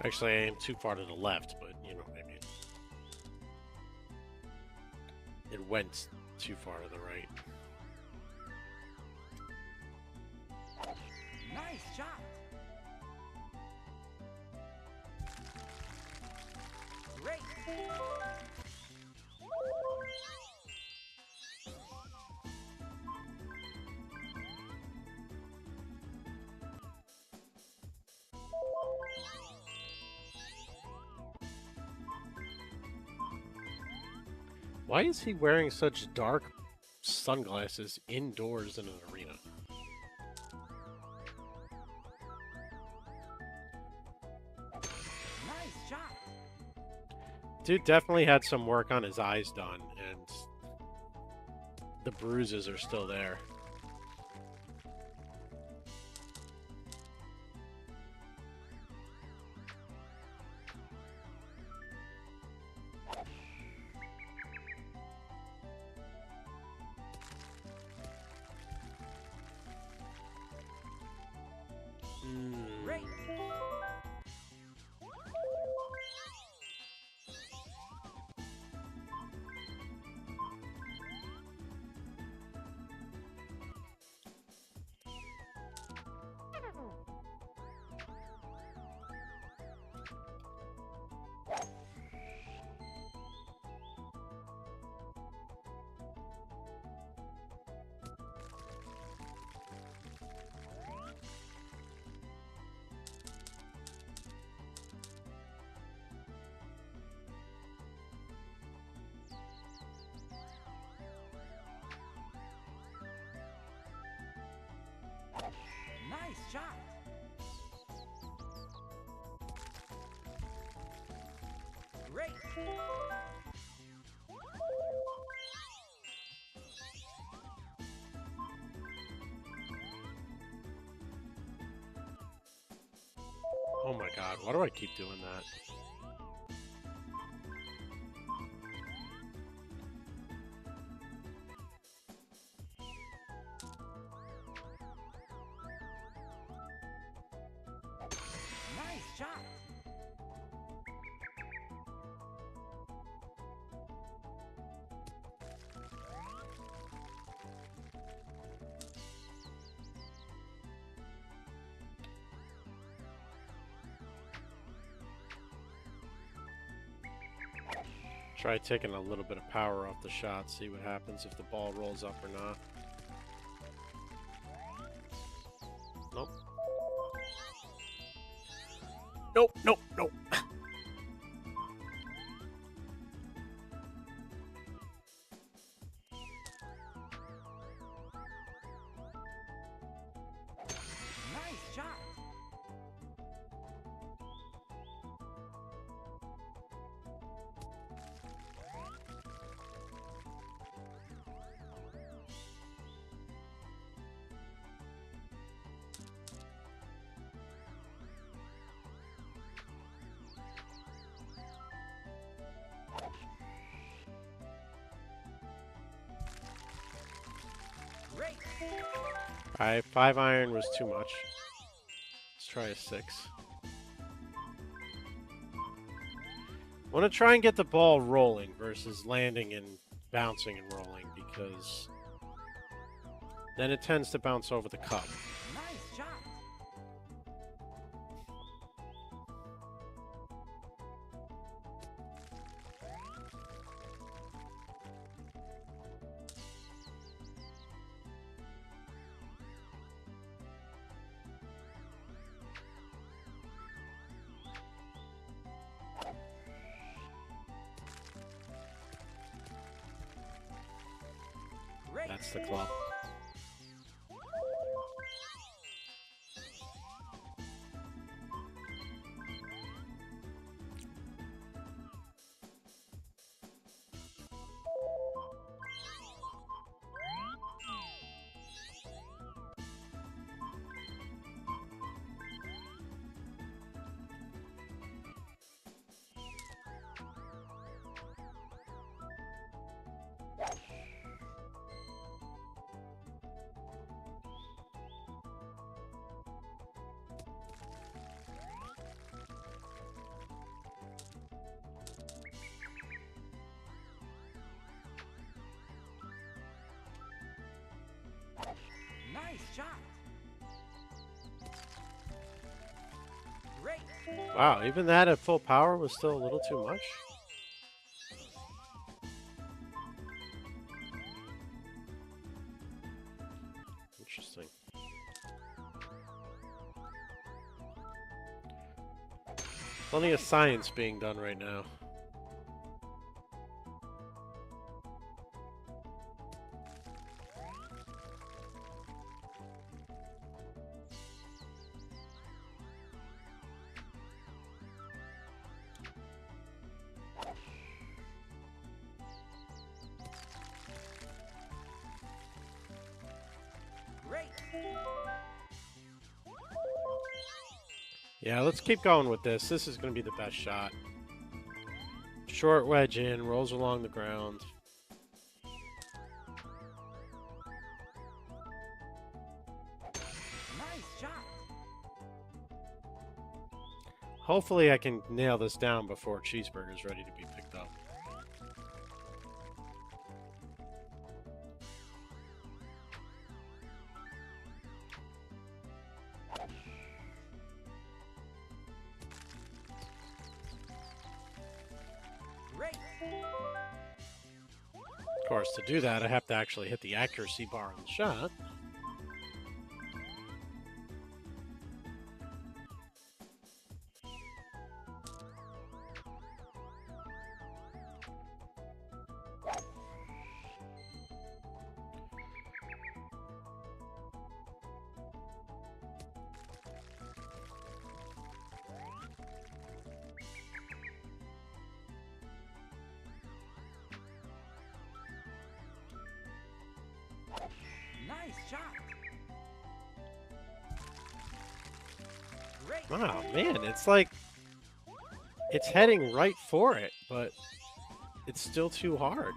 Actually, I aimed too far to the left, but you know what I mean. It went too far to the right. Nice shot. Great. Why is he wearing such dark sunglasses indoors in an arena? Nice shot. Dude definitely had some work on his eyes done, and the bruises are still there. Great. shot. Great. Oh my god, why do I keep doing that? Nice shot. Try taking a little bit of power off the shot, see what happens if the ball rolls up or not. Nope. Nope, nope, nope. Nice shot. Great. Alright, 5 iron was too much. Let's try a 6. I want to try and get the ball rolling versus landing and bouncing and rolling, because then it tends to bounce over the cup. Nice shot. Great. That's the club. Nice shot. Great. Wow, even that at full power was still a little too much. Interesting. Plenty of science being done right now. Great. Yeah, let's keep going with this. This is going to be the best shot. Short wedge in, rolls along the ground. Nice shot. Hopefully I can nail this down before Cheeseburger's ready to be picked up. Great. Of course, to do that, I have to actually hit the accuracy bar on the shot. Oh man, it's like it's heading right for it, but it's still too hard.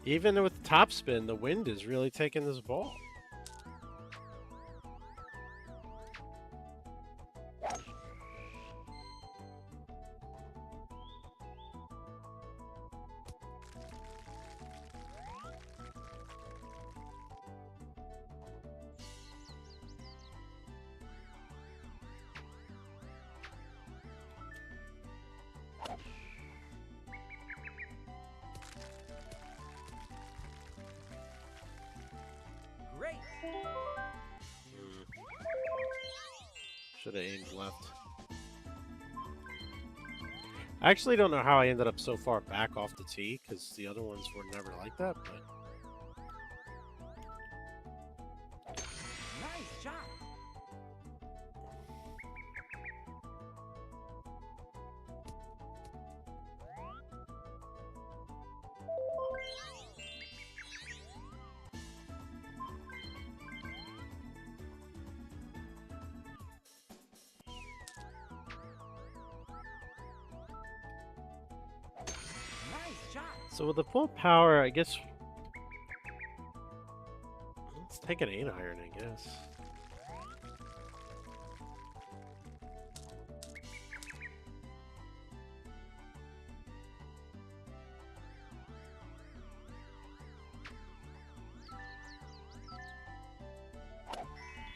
Even with topspin, the wind is really taking this ball. Great. Should have aimed left. I actually don't know how I ended up so far back off the tee, because the other ones were never like that, but... Nice shot. Nice shot. So with the full power, I guess... Let's take an 8-iron, I guess.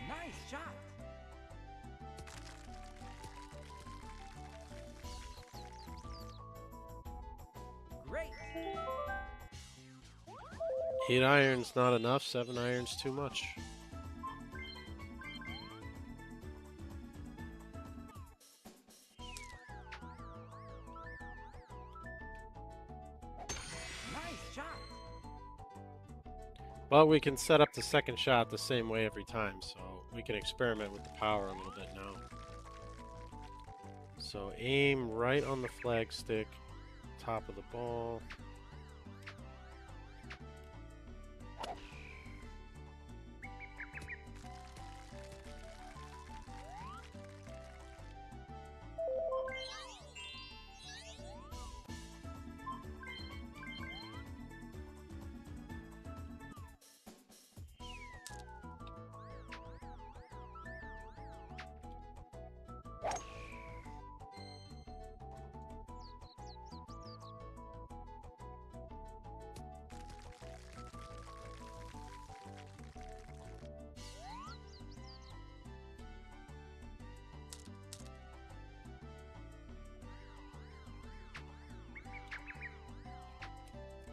Nice shot. Great. 8-iron's not enough, 7-iron's too much. Nice shot. But we can set up the second shot the same way every time, so we can experiment with the power a little bit now. So aim right on the flag stick, top of the ball.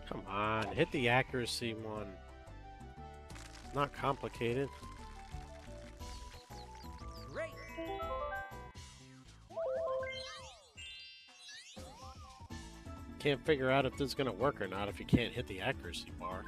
Come on, hit the accuracy one. Not complicated. Great. Can't figure out if this is going to work or not if you can't hit the accuracy bar.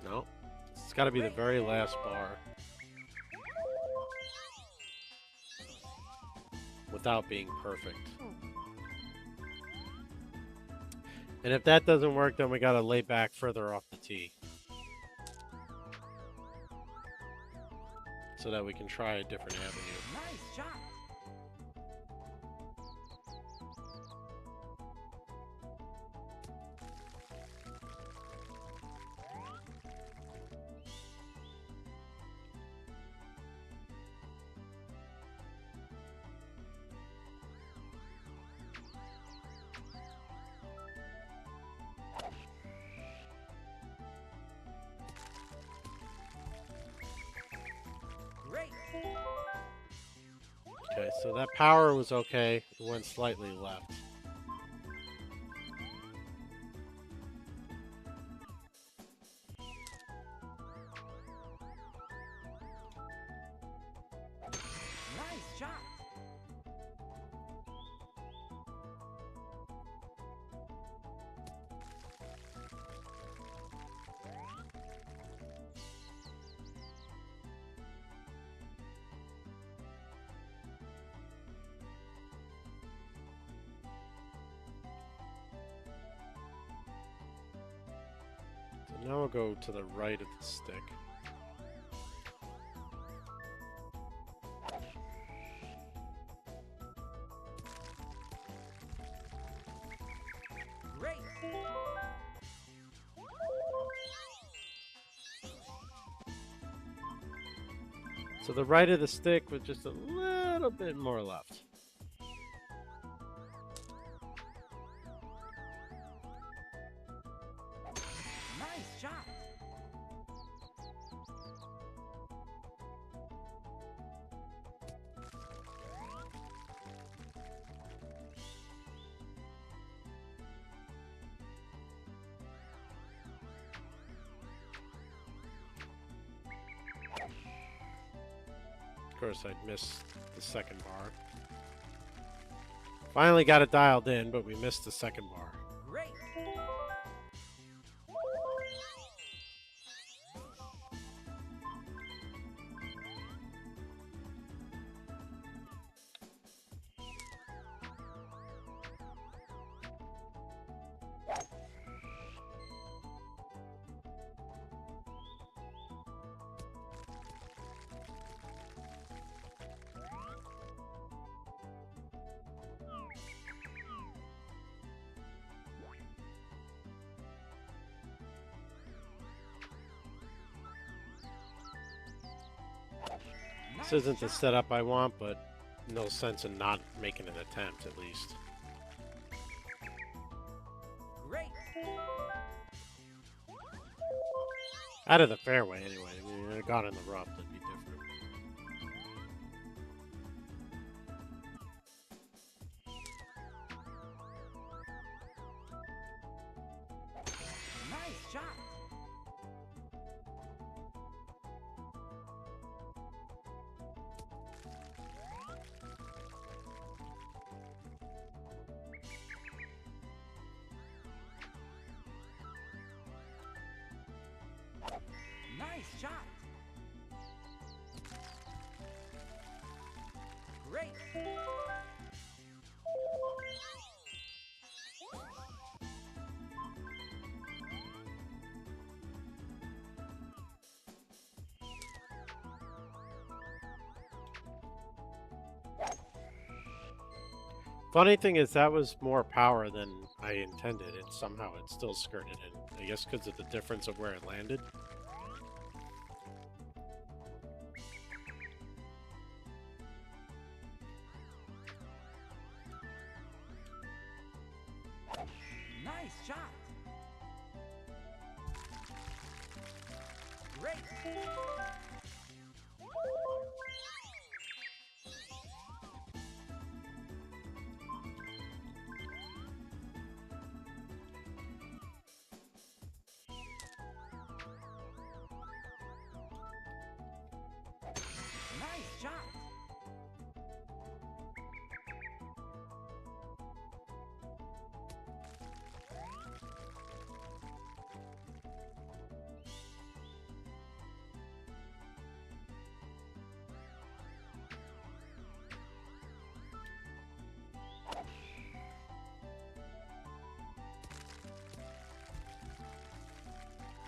No, it's got to be the very last bar. Without being perfect. And if that doesn't work, then we got to lay back further off the tee. So that we can try a different avenue. Nice shot. Great. Okay, so that power was okay. It went slightly left. Now we'll go to the right of the stick. Great. So the right of the stick with just a little bit more left. Nice shot. Of course, I'd missed the second bar. Finally got it dialed in, but we missed the second bar. Great. This Nice isn't the shot. setup I want, but no sense in not making an attempt, at least. Great. Out of the fairway, anyway. I mean, if I got in the rough, that'd be different. Nice shot. Nice shot. Great. Funny thing is, that was more power than I intended, and somehow it still skirted in. I guess because of the difference of where it landed. Nice shot. Great. Nice shot.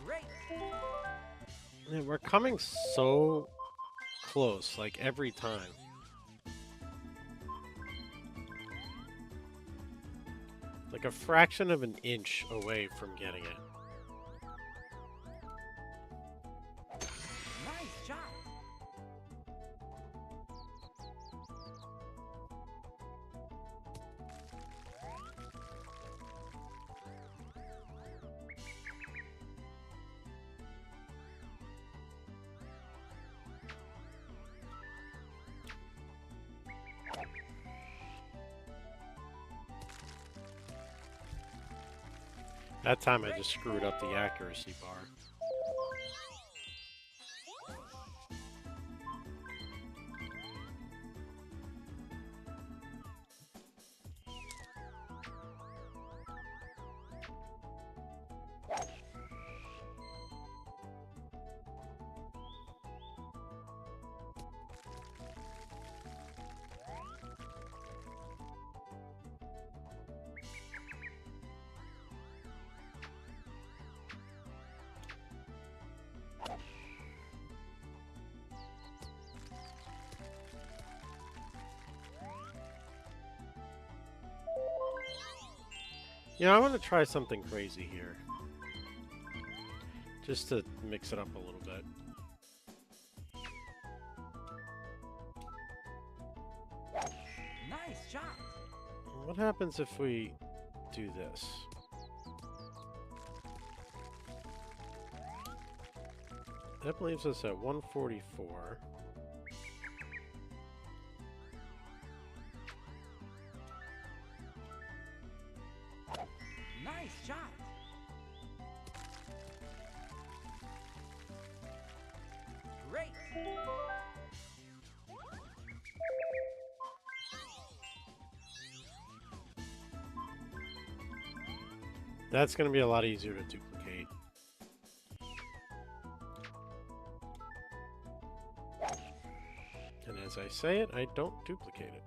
Great. Man, we're coming so close, like every time. Like a fraction of an inch away from getting it. Nice shot. That time I just screwed up the accuracy bar. Yeah, I want to try something crazy here. Just to mix it up a little bit. Nice shot. What happens if we do this? That leaves us at 144. Nice shot. Great. That's going to be a lot easier to duplicate. And as I say it, I don't duplicate it.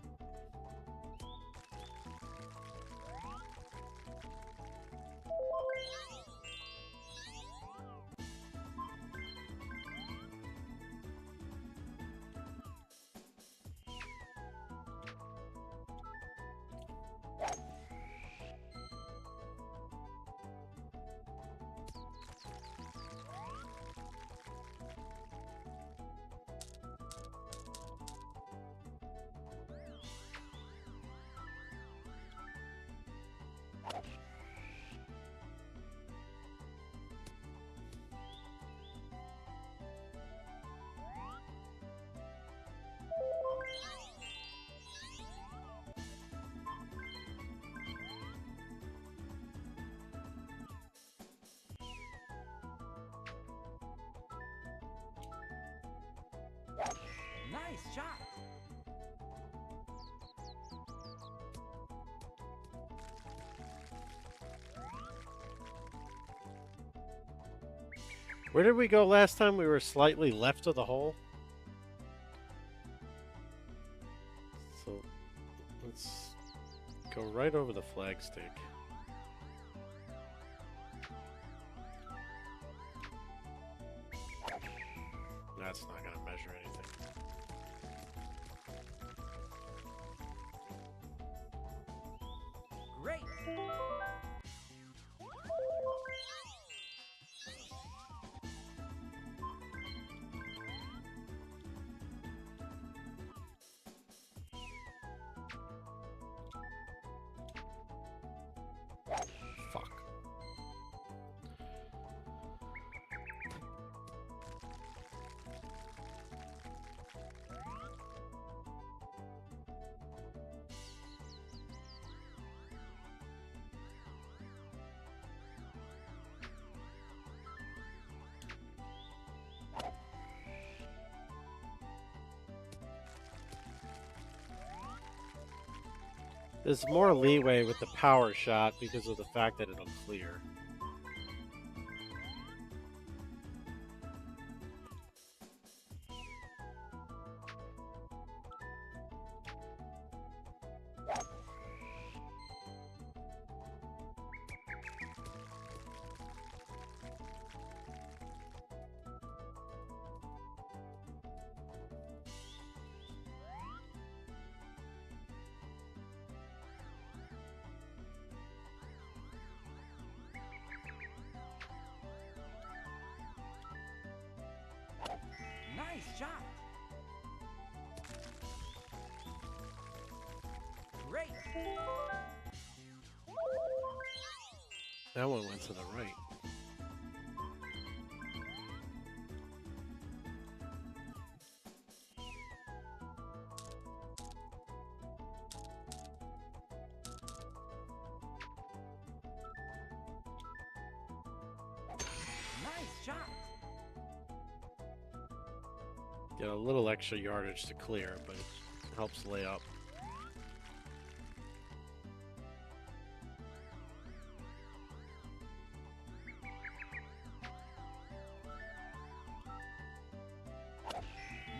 Nice shot. Where did we go last time? We were slightly left of the hole. So let's go right over the flagstick. That's not going to measure anything. Great. Fuck. There's more leeway with the power shot because of the fact that it'll clear. Nice shot. Great. That one went to the right. Nice shot. Get a little extra yardage to clear, but it helps lay up.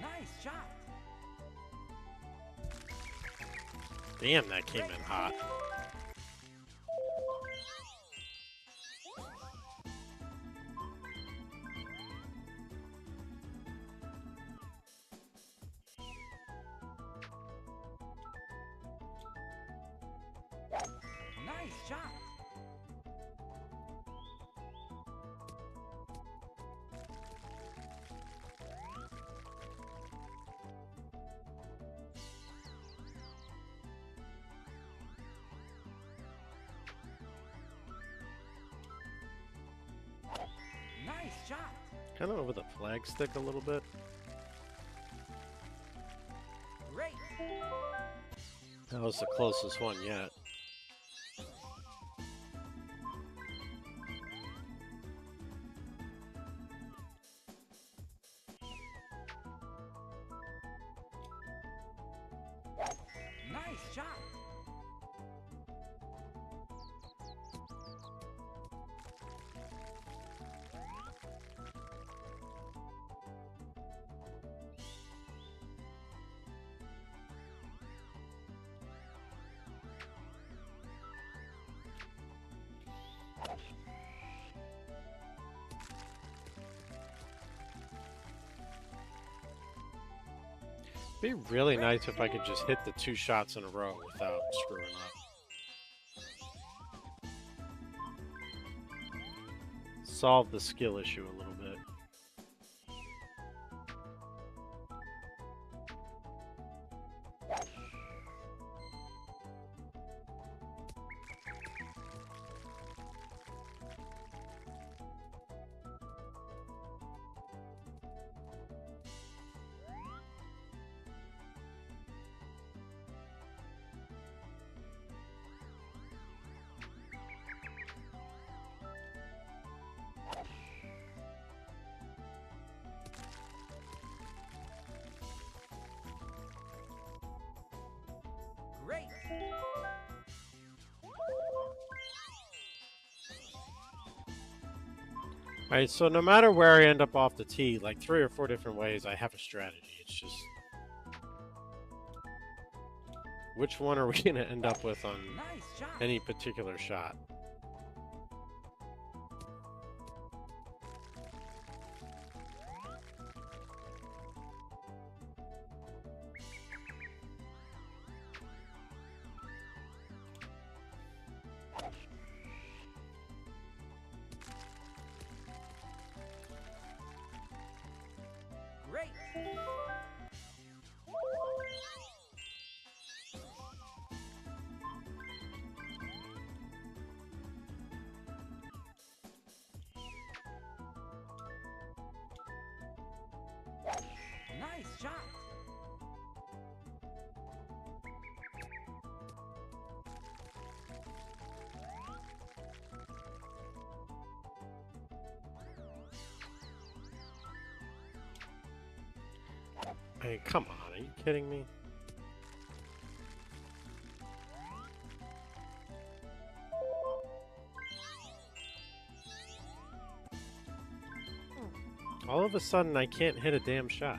Nice shot. Damn, that came in hot. Nice shot. shot. Kind of over the flag stick a little bit. Great. That was the closest one yet. Nice shot. It'd be really nice if I could just hit the 2 shots in a row without screwing up. Solve the skill issue a little bit. Great. Alright, so no matter where I end up off the tee, like 3 or 4 different ways, I have a strategy. It's just... which one are we going to end up with on Nice shot. any particular shot? Great. Nice shot. I mean, come on, are you kidding me? All of a sudden, I can't hit a damn shot.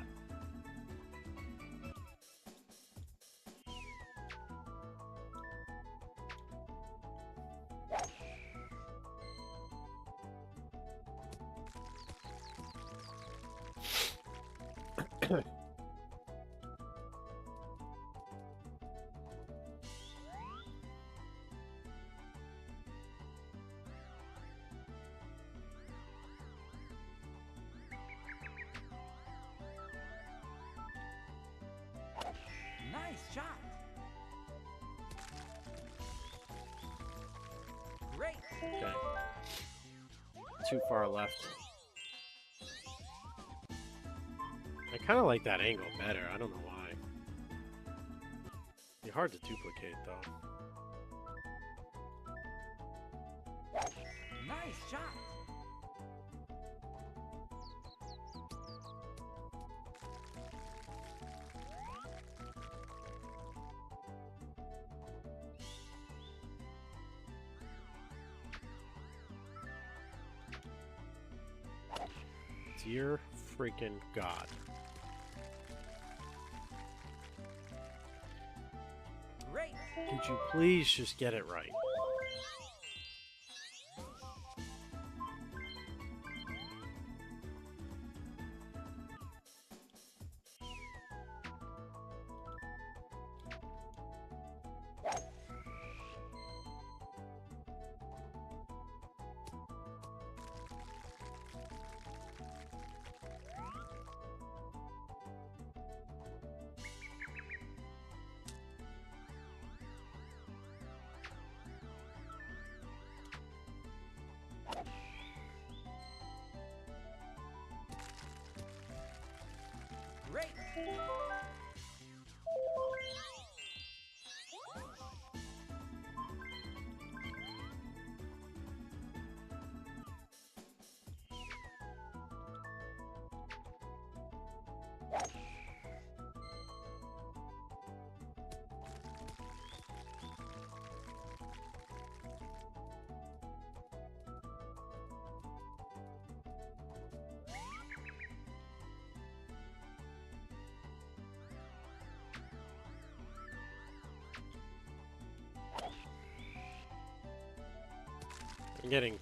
Nice shot. Great. Okay. Too far left. I kind of like that angle better. I don't know why. Be hard to duplicate, though. Nice shot. Dear freaking God. Great. Could you please just get it right? Great. I'm getting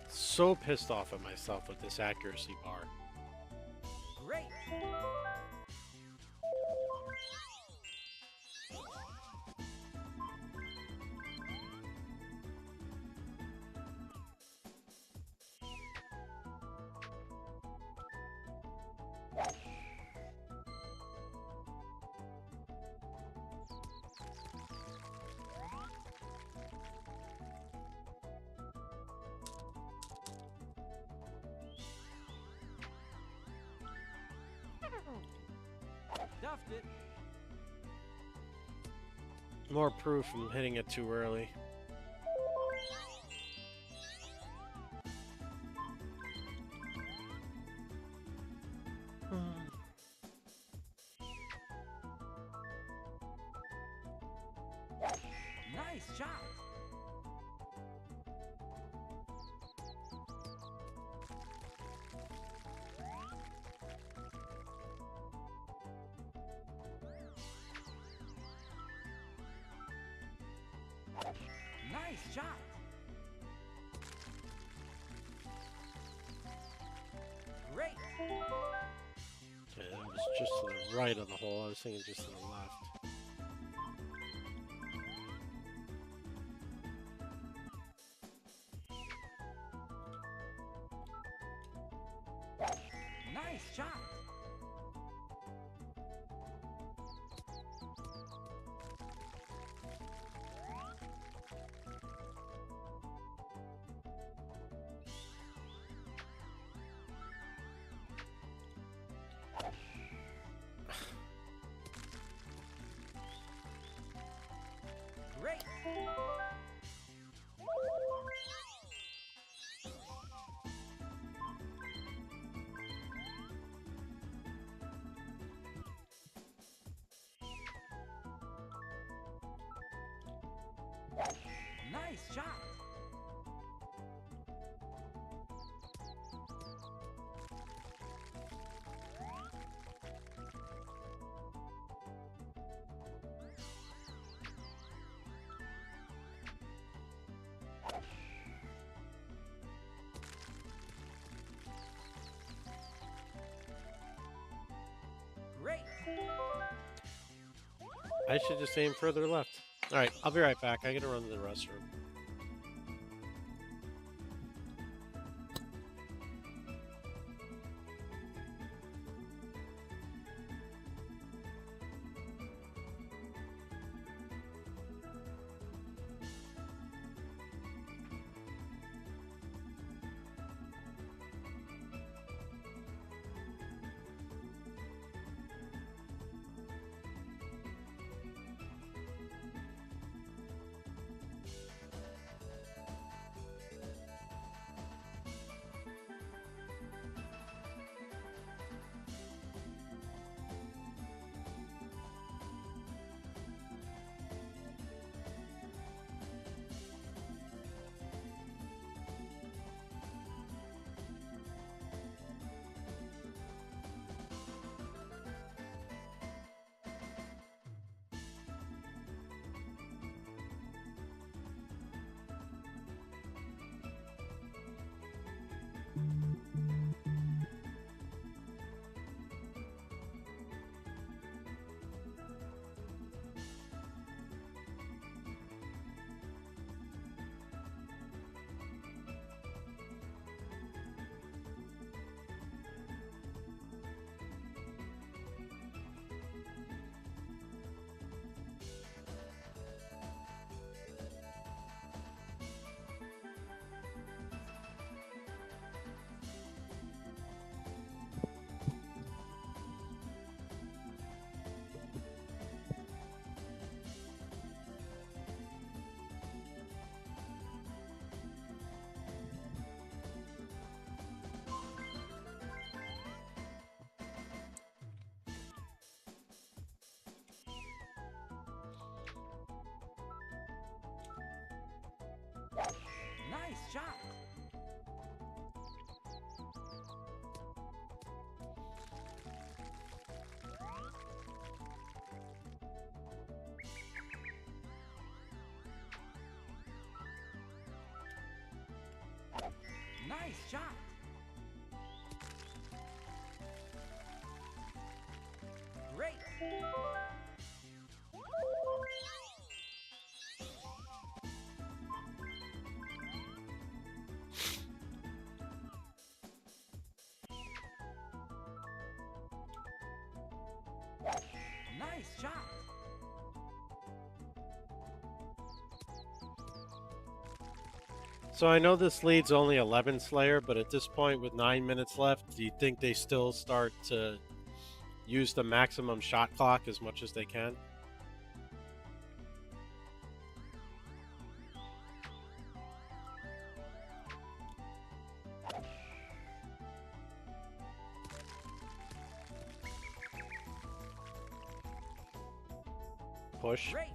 so pissed off at myself with this accuracy bar. Great. Duffed it. More proof I'm hitting it too early. Nice shot. Nice shot. Great. Okay, that was just to the right of the hole. I was thinking just to the left. Nice shot. Great. Nice shot. Great. I should just aim further left. Alright, I'll be right back. I gotta run to the restroom. shot. Great. Nice shot. So I know this lead's only 11 Slayer, but at this point with 9 minutes left, do you think they still start to use the maximum shot clock as much as they can? Push. Great.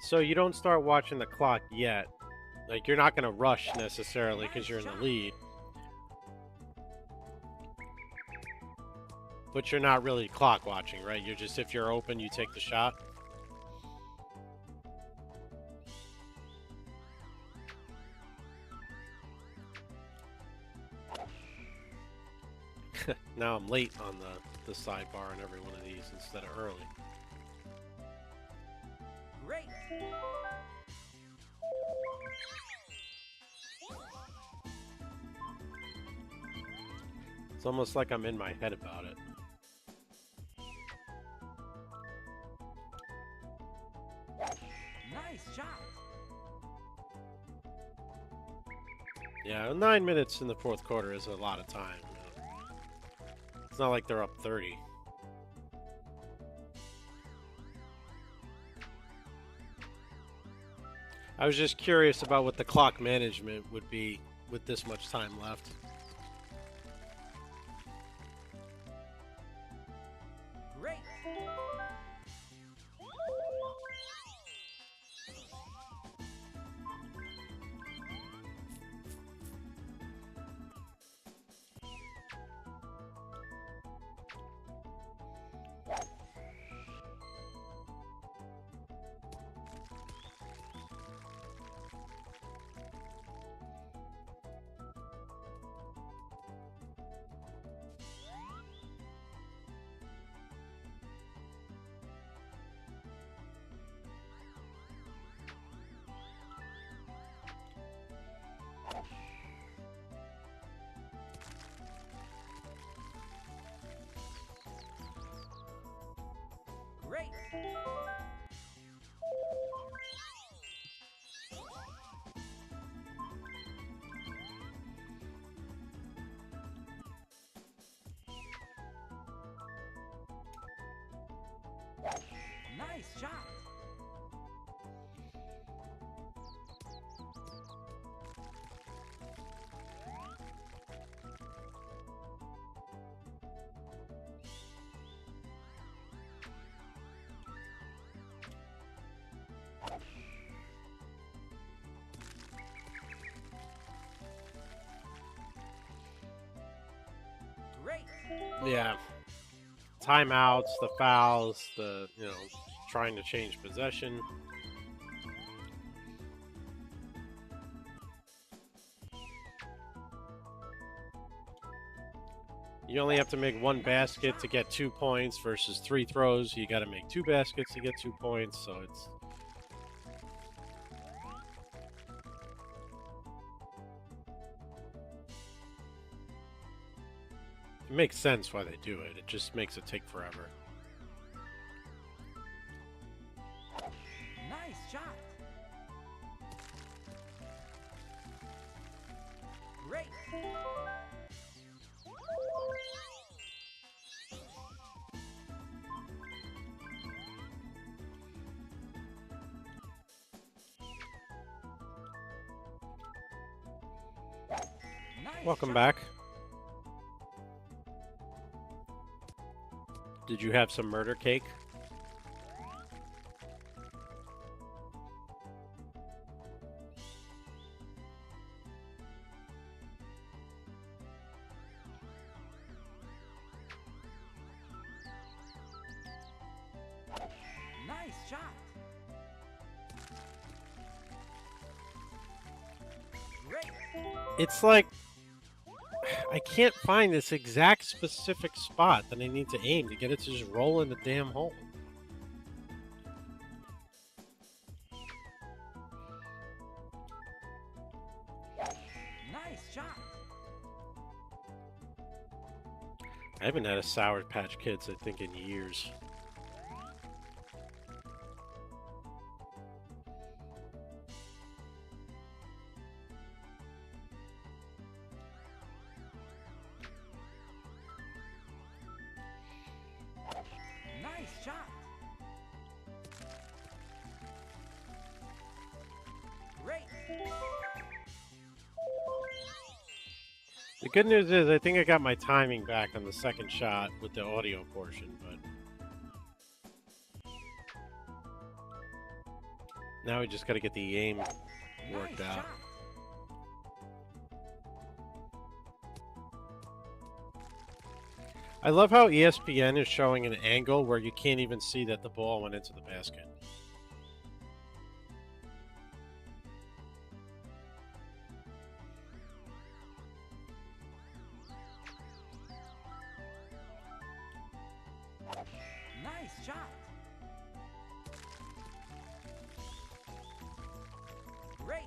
So you don't start watching the clock yet. Like, you're not going to rush necessarily because you're in the lead. But you're not really clock watching, right? You're just, if you're open, you take the shot. Now I'm late on the sidebar on every one of these instead of early. Great. It's almost like I'm in my head about it. Nice shot. Yeah, 9 minutes in the fourth quarter is a lot of time. It's not like they're up 30. I was just curious about what the clock management would be with this much time left. Great. Great. Nice shot. Great. Yeah. Timeouts, the fouls, the, trying to change possession. You only have to make one basket to get 2 points versus 3 throws. You got to make 2 baskets to get 2 points, so it's... It makes sense why they do it. It just makes it take forever. Nice shot. Great. Nice Welcome shot. back. Did you have some murder cake? shot. Great. It's like I can't find this exact specific spot that I need to aim to get it to just roll in the damn hole. Nice shot. I haven't had a Sour Patch Kids, I think, in years. Nice shot. Great. The good news is I think I got my timing back on the second shot with the audio portion, but now we just got to get the aim worked Nice out. shot. I love how ESPN is showing an angle where you can't even see that the ball went into the basket. Nice shot. Great.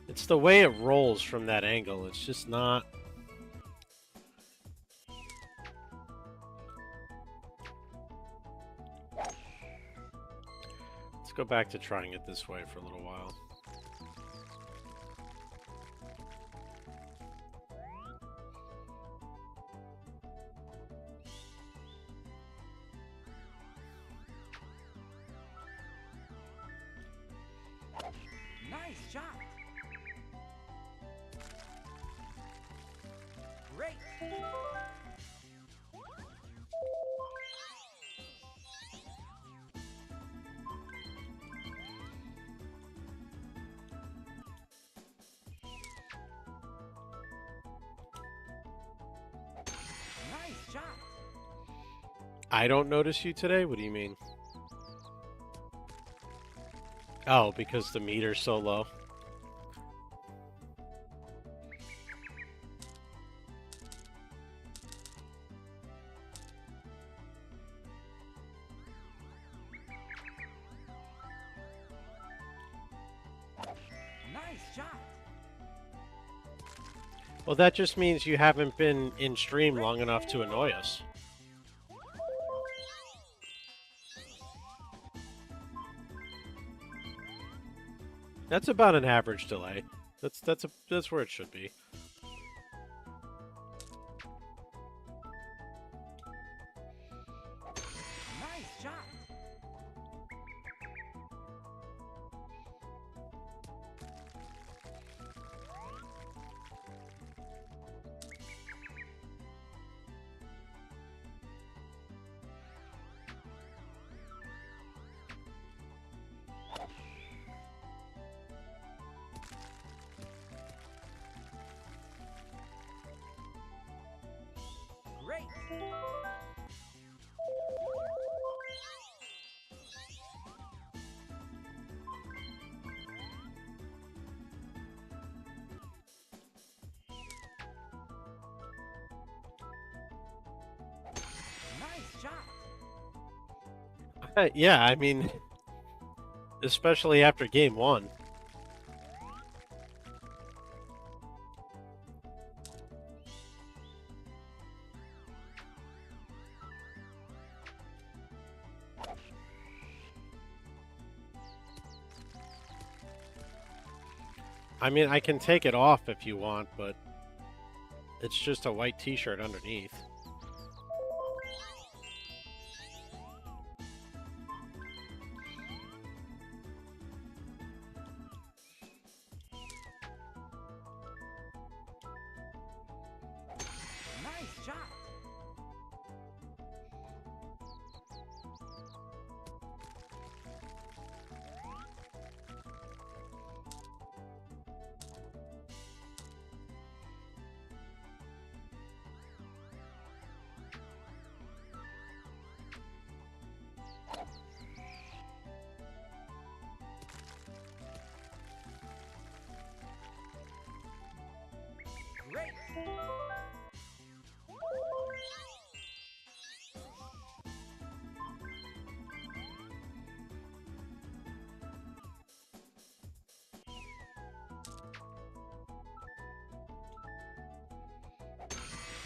It's the way it rolls from that angle. It's just not... Let's go back to trying it this way for a little while. Nice shot. Great. Nice shot. I don't notice you today? What do you mean? Oh, because the meter's so low. Nice shot. Well, that just means you haven't been in stream long enough to annoy us. That's about an average delay. That's where it should be. Nice shot. Great. Nice shot. Yeah, I mean, especially after game one. I mean, I can take it off if you want, but it's just a white t-shirt underneath. Nice shot.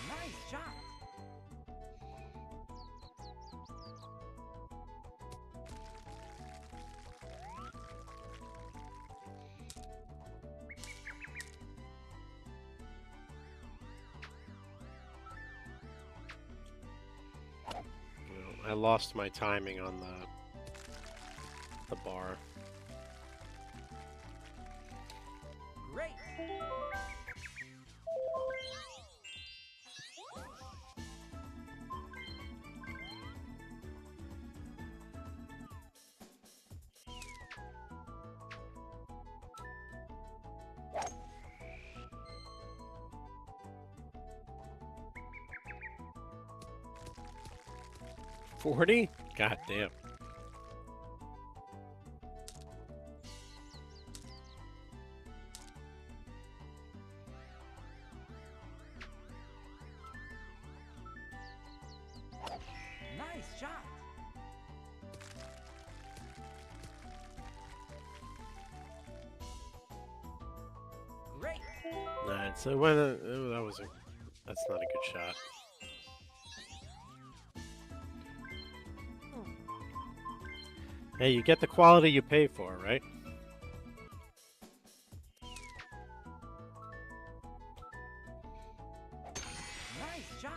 Nice shot. I lost my timing on the bar. Great. $40? God damn. Nice shot. Great. Nah, so when that's not a good shot. Hey, you get the quality you pay for, right? Nice shot.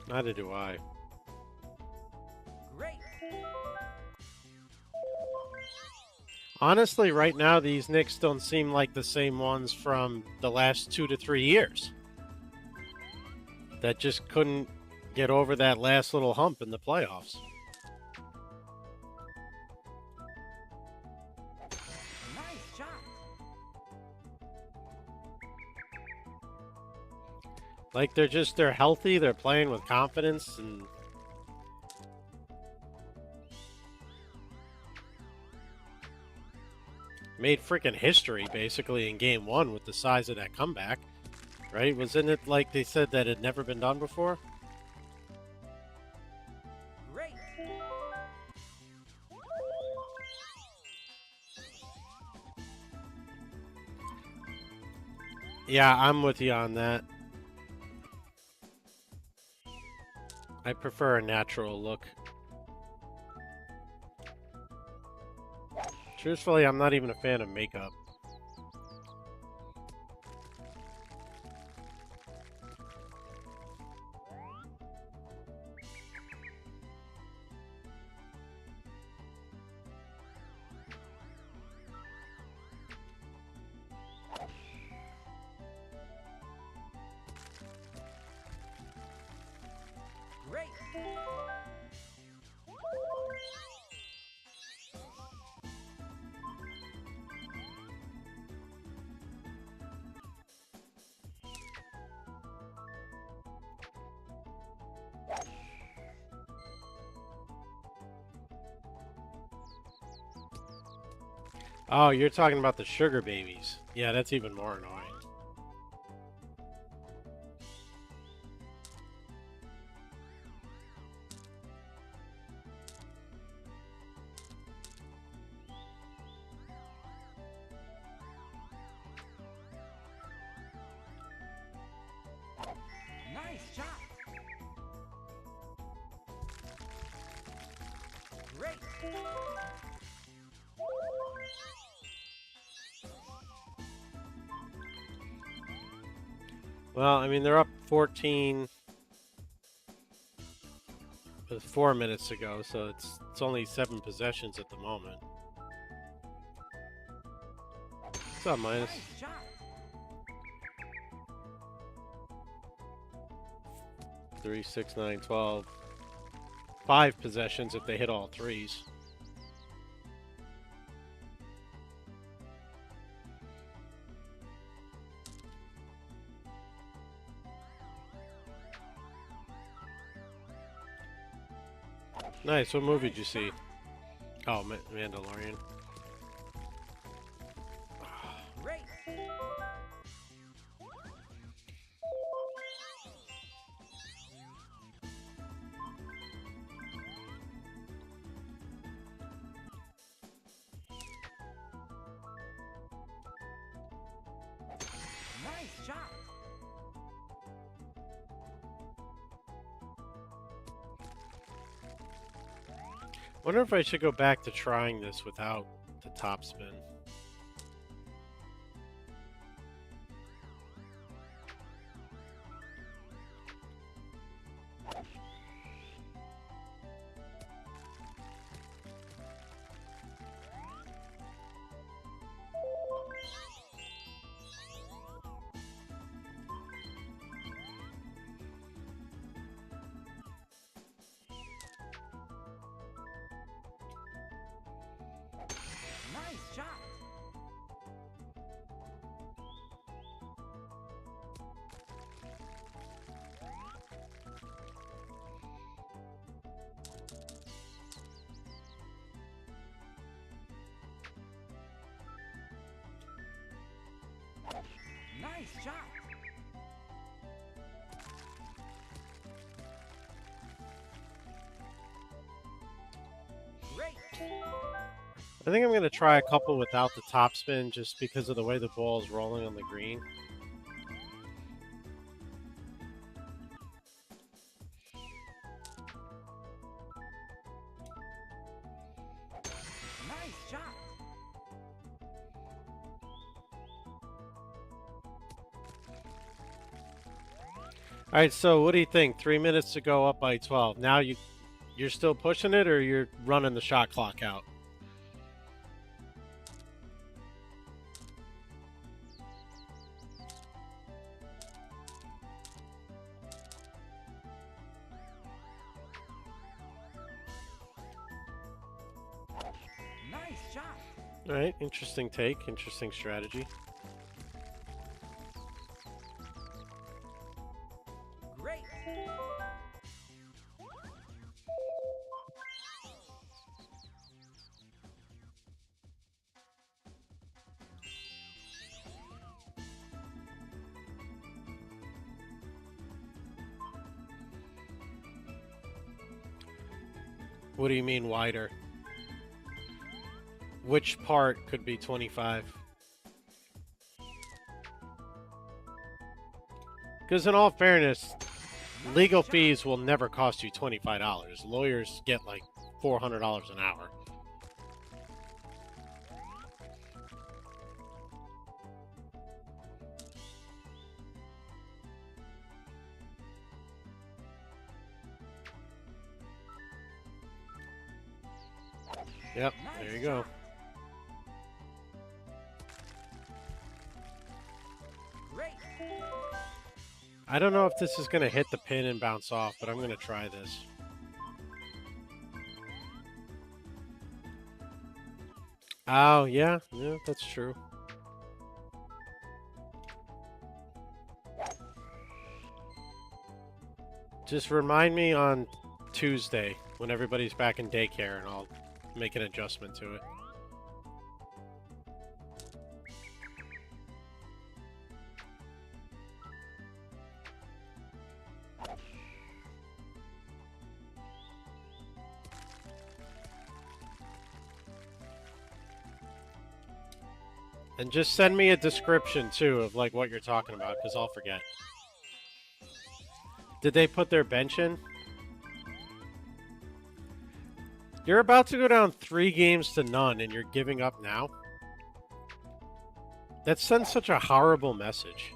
Neither do I. Great. Honestly, right now, these Knicks don't seem like the same ones from the last 2 to 3 years. That just couldn't get over that last little hump in the playoffs. Nice shot. Like, they're healthy, they're playing with confidence, and made freaking history, basically, in Game 1 with the size of that comeback. Right? Wasn't it like they said that it had never been done before? Great. Yeah, I'm with you on that. I prefer a natural look. Truthfully, I'm not even a fan of makeup. Great. Oh, you're talking about the sugar babies. Yeah, that's even more annoying. Nice shot. Great. Well, I mean, they're up 14 4 minutes ago, so it's only 7 possessions at the moment. What's up, Minus? Nice shot. 3, 6, 9, 12. 5 possessions if they hit all threes. Nice. What movie did you see? Oh, Mandalorian. Great. Nice shot. Wonder if I should go back to trying this without the top spin. Nice shot. Nice shot. Great. I think I'm going to try a couple without the top spin just because of the way the ball is rolling on the green. Nice shot. All right, so what do you think? 3 minutes to go, up by 12. Now you're still pushing it, or you're running the shot clock out? Nice shot. All right, interesting take, interesting strategy. Great. What do you mean wider? Which part could be 25? Because in all fairness, legal fees will never cost you $25. Lawyers get like $400 an hour. Yep, there you go. Great. I don't know if this is going to hit the pin and bounce off, but I'm going to try this. Oh, yeah, that's true. Just remind me on Tuesday when everybody's back in daycare and I'll make an adjustment to it. And just send me a description too of like what you're talking about, because I'll forget. Did they put their bench in? You're about to go down 3-0 and you're giving up now? That sends such a horrible message.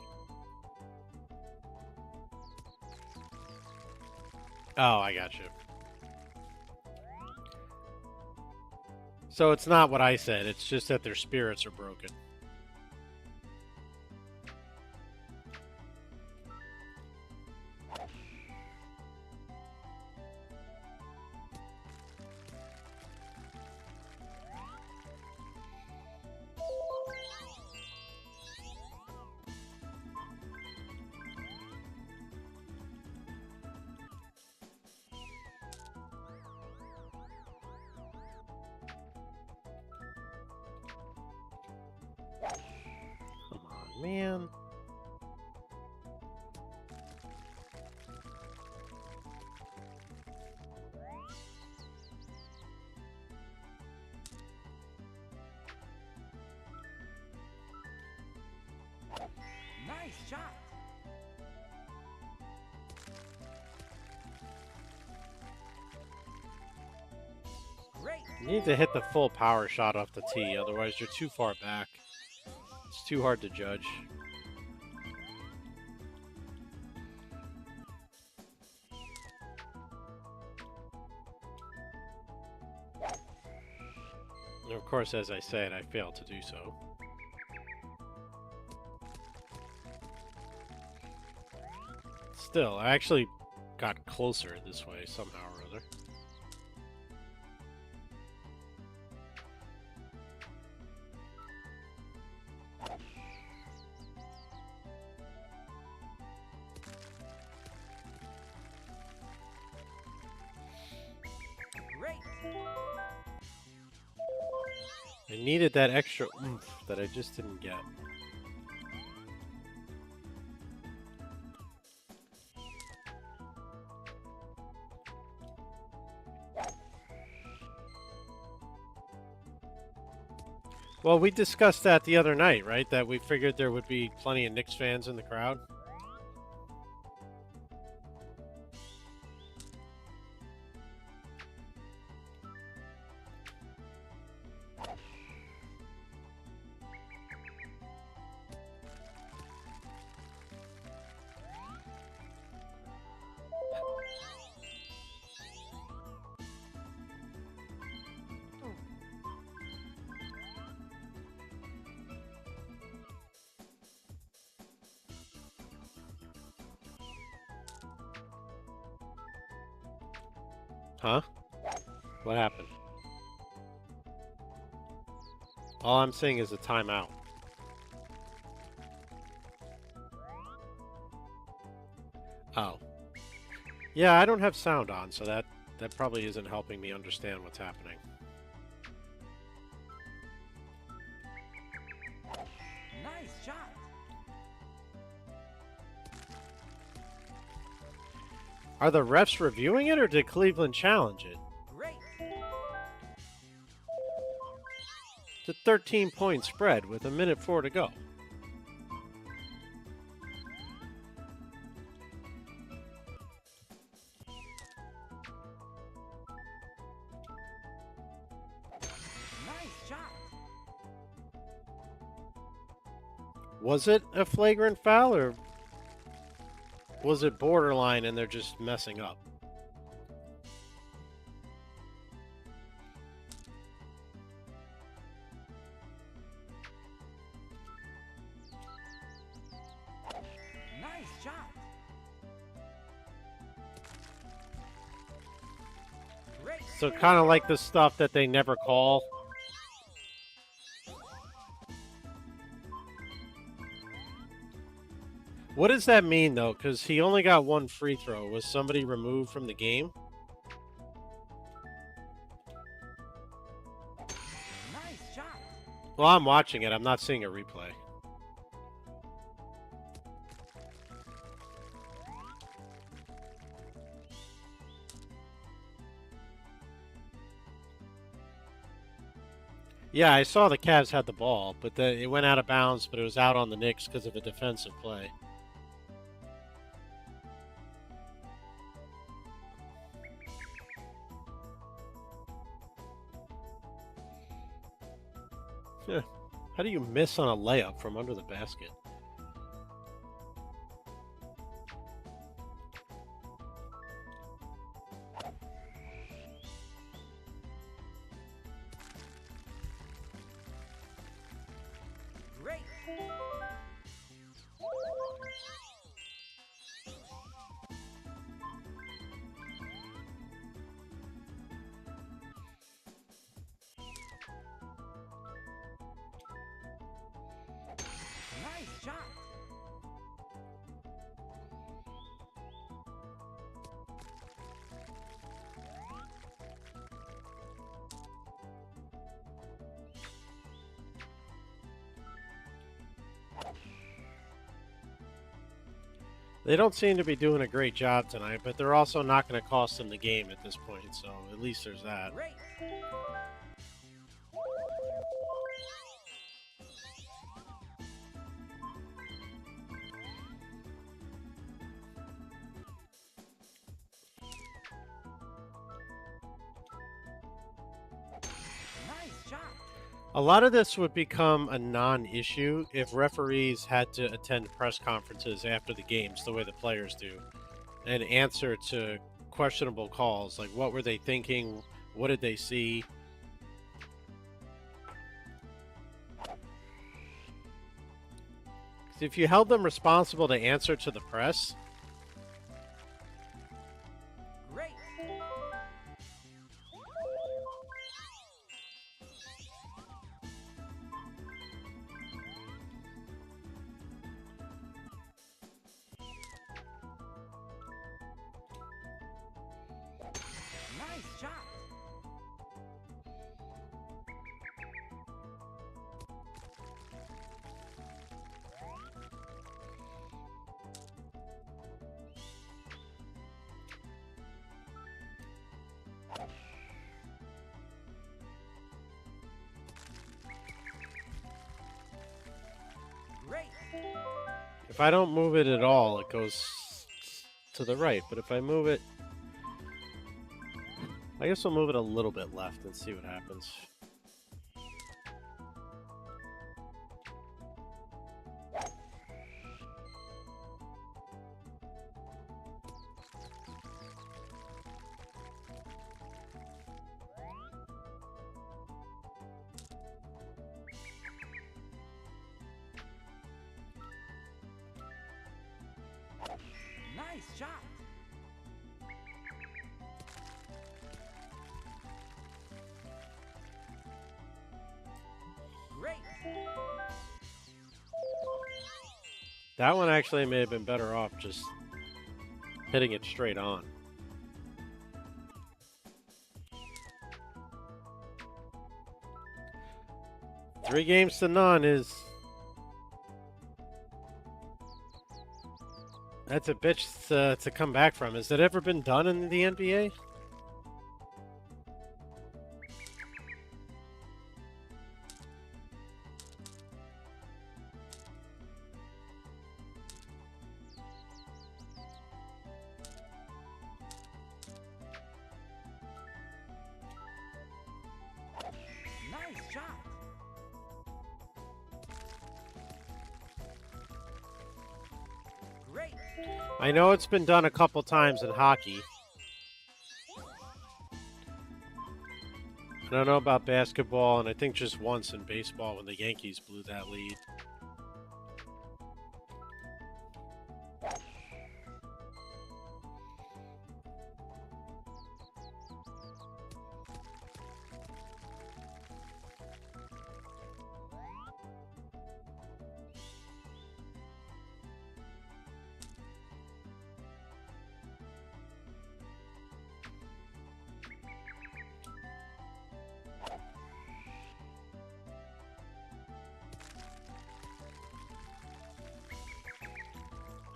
Oh, I got you. So it's not what I said, it's just that their spirits are broken. shot. Great. You need to hit the full power shot off the tee, otherwise you're too far back. It's too hard to judge. And of course, as I said, I failed to do so. Still, I actually got closer this way somehow or other. Great. I needed that extra oomph that I just didn't get. Well, we discussed that the other night, right? That we figured there would be plenty of Knicks fans in the crowd. Huh? What happened? All I'm saying is a timeout. Oh. Yeah, I don't have sound on, so that probably isn't helping me understand what's happening. Nice shot. Are the refs reviewing it, or did Cleveland challenge it? Great. It's a 13-point spread with 1:04 to go. Nice shot. Was it a flagrant foul, or was it borderline and they're just messing up? Nice shot. Great. So kind of like the stuff that they never call. What does that mean, though? Because he only got one free throw. Was somebody removed from the game? Nice shot. Well, I'm watching it. I'm not seeing a replay. Yeah, I saw the Cavs had the ball, but it went out of bounds, but it was out on the Knicks because of a defensive play. Yeah. How do you miss on a layup from under the basket? Great. Nice shot. They don't seem to be doing a great job tonight, but they're also not going to cost them the game at this point, so at least there's that. Great. A lot of this would become a non-issue if referees had to attend press conferences after the games the way the players do and answer to questionable calls. Like, what were they thinking? What did they see? If you held them responsible to answer to the press, Great. Nice shot. Great. if I don't move it at all, it goes to the right. But if I move it, I guess I'll move it a little bit left and see what happens. Nice shot. Great. That one actually may have been better off just hitting it straight on. Three games to none is... That's a bitch to come back from. Has that ever been done in the NBA? Nice shot. Great. I know it's been done a couple times in hockey. I don't know about basketball, and I think just once in baseball when the Yankees blew that lead.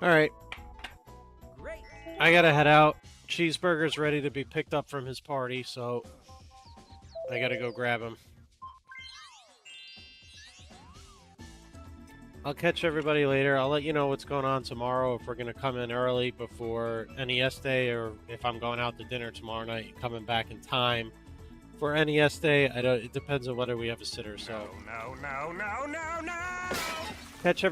All right, Great. I gotta head out. Cheeseburger's ready to be picked up from his party, so I gotta go grab him. I'll catch everybody later. I'll let you know what's going on tomorrow, if we're gonna come in early before NES Day, or if I'm going out to dinner tomorrow night and coming back in time for NES Day. I don't. It depends on whether we have a sitter. So No, no, no, no, no, no! catch everybody.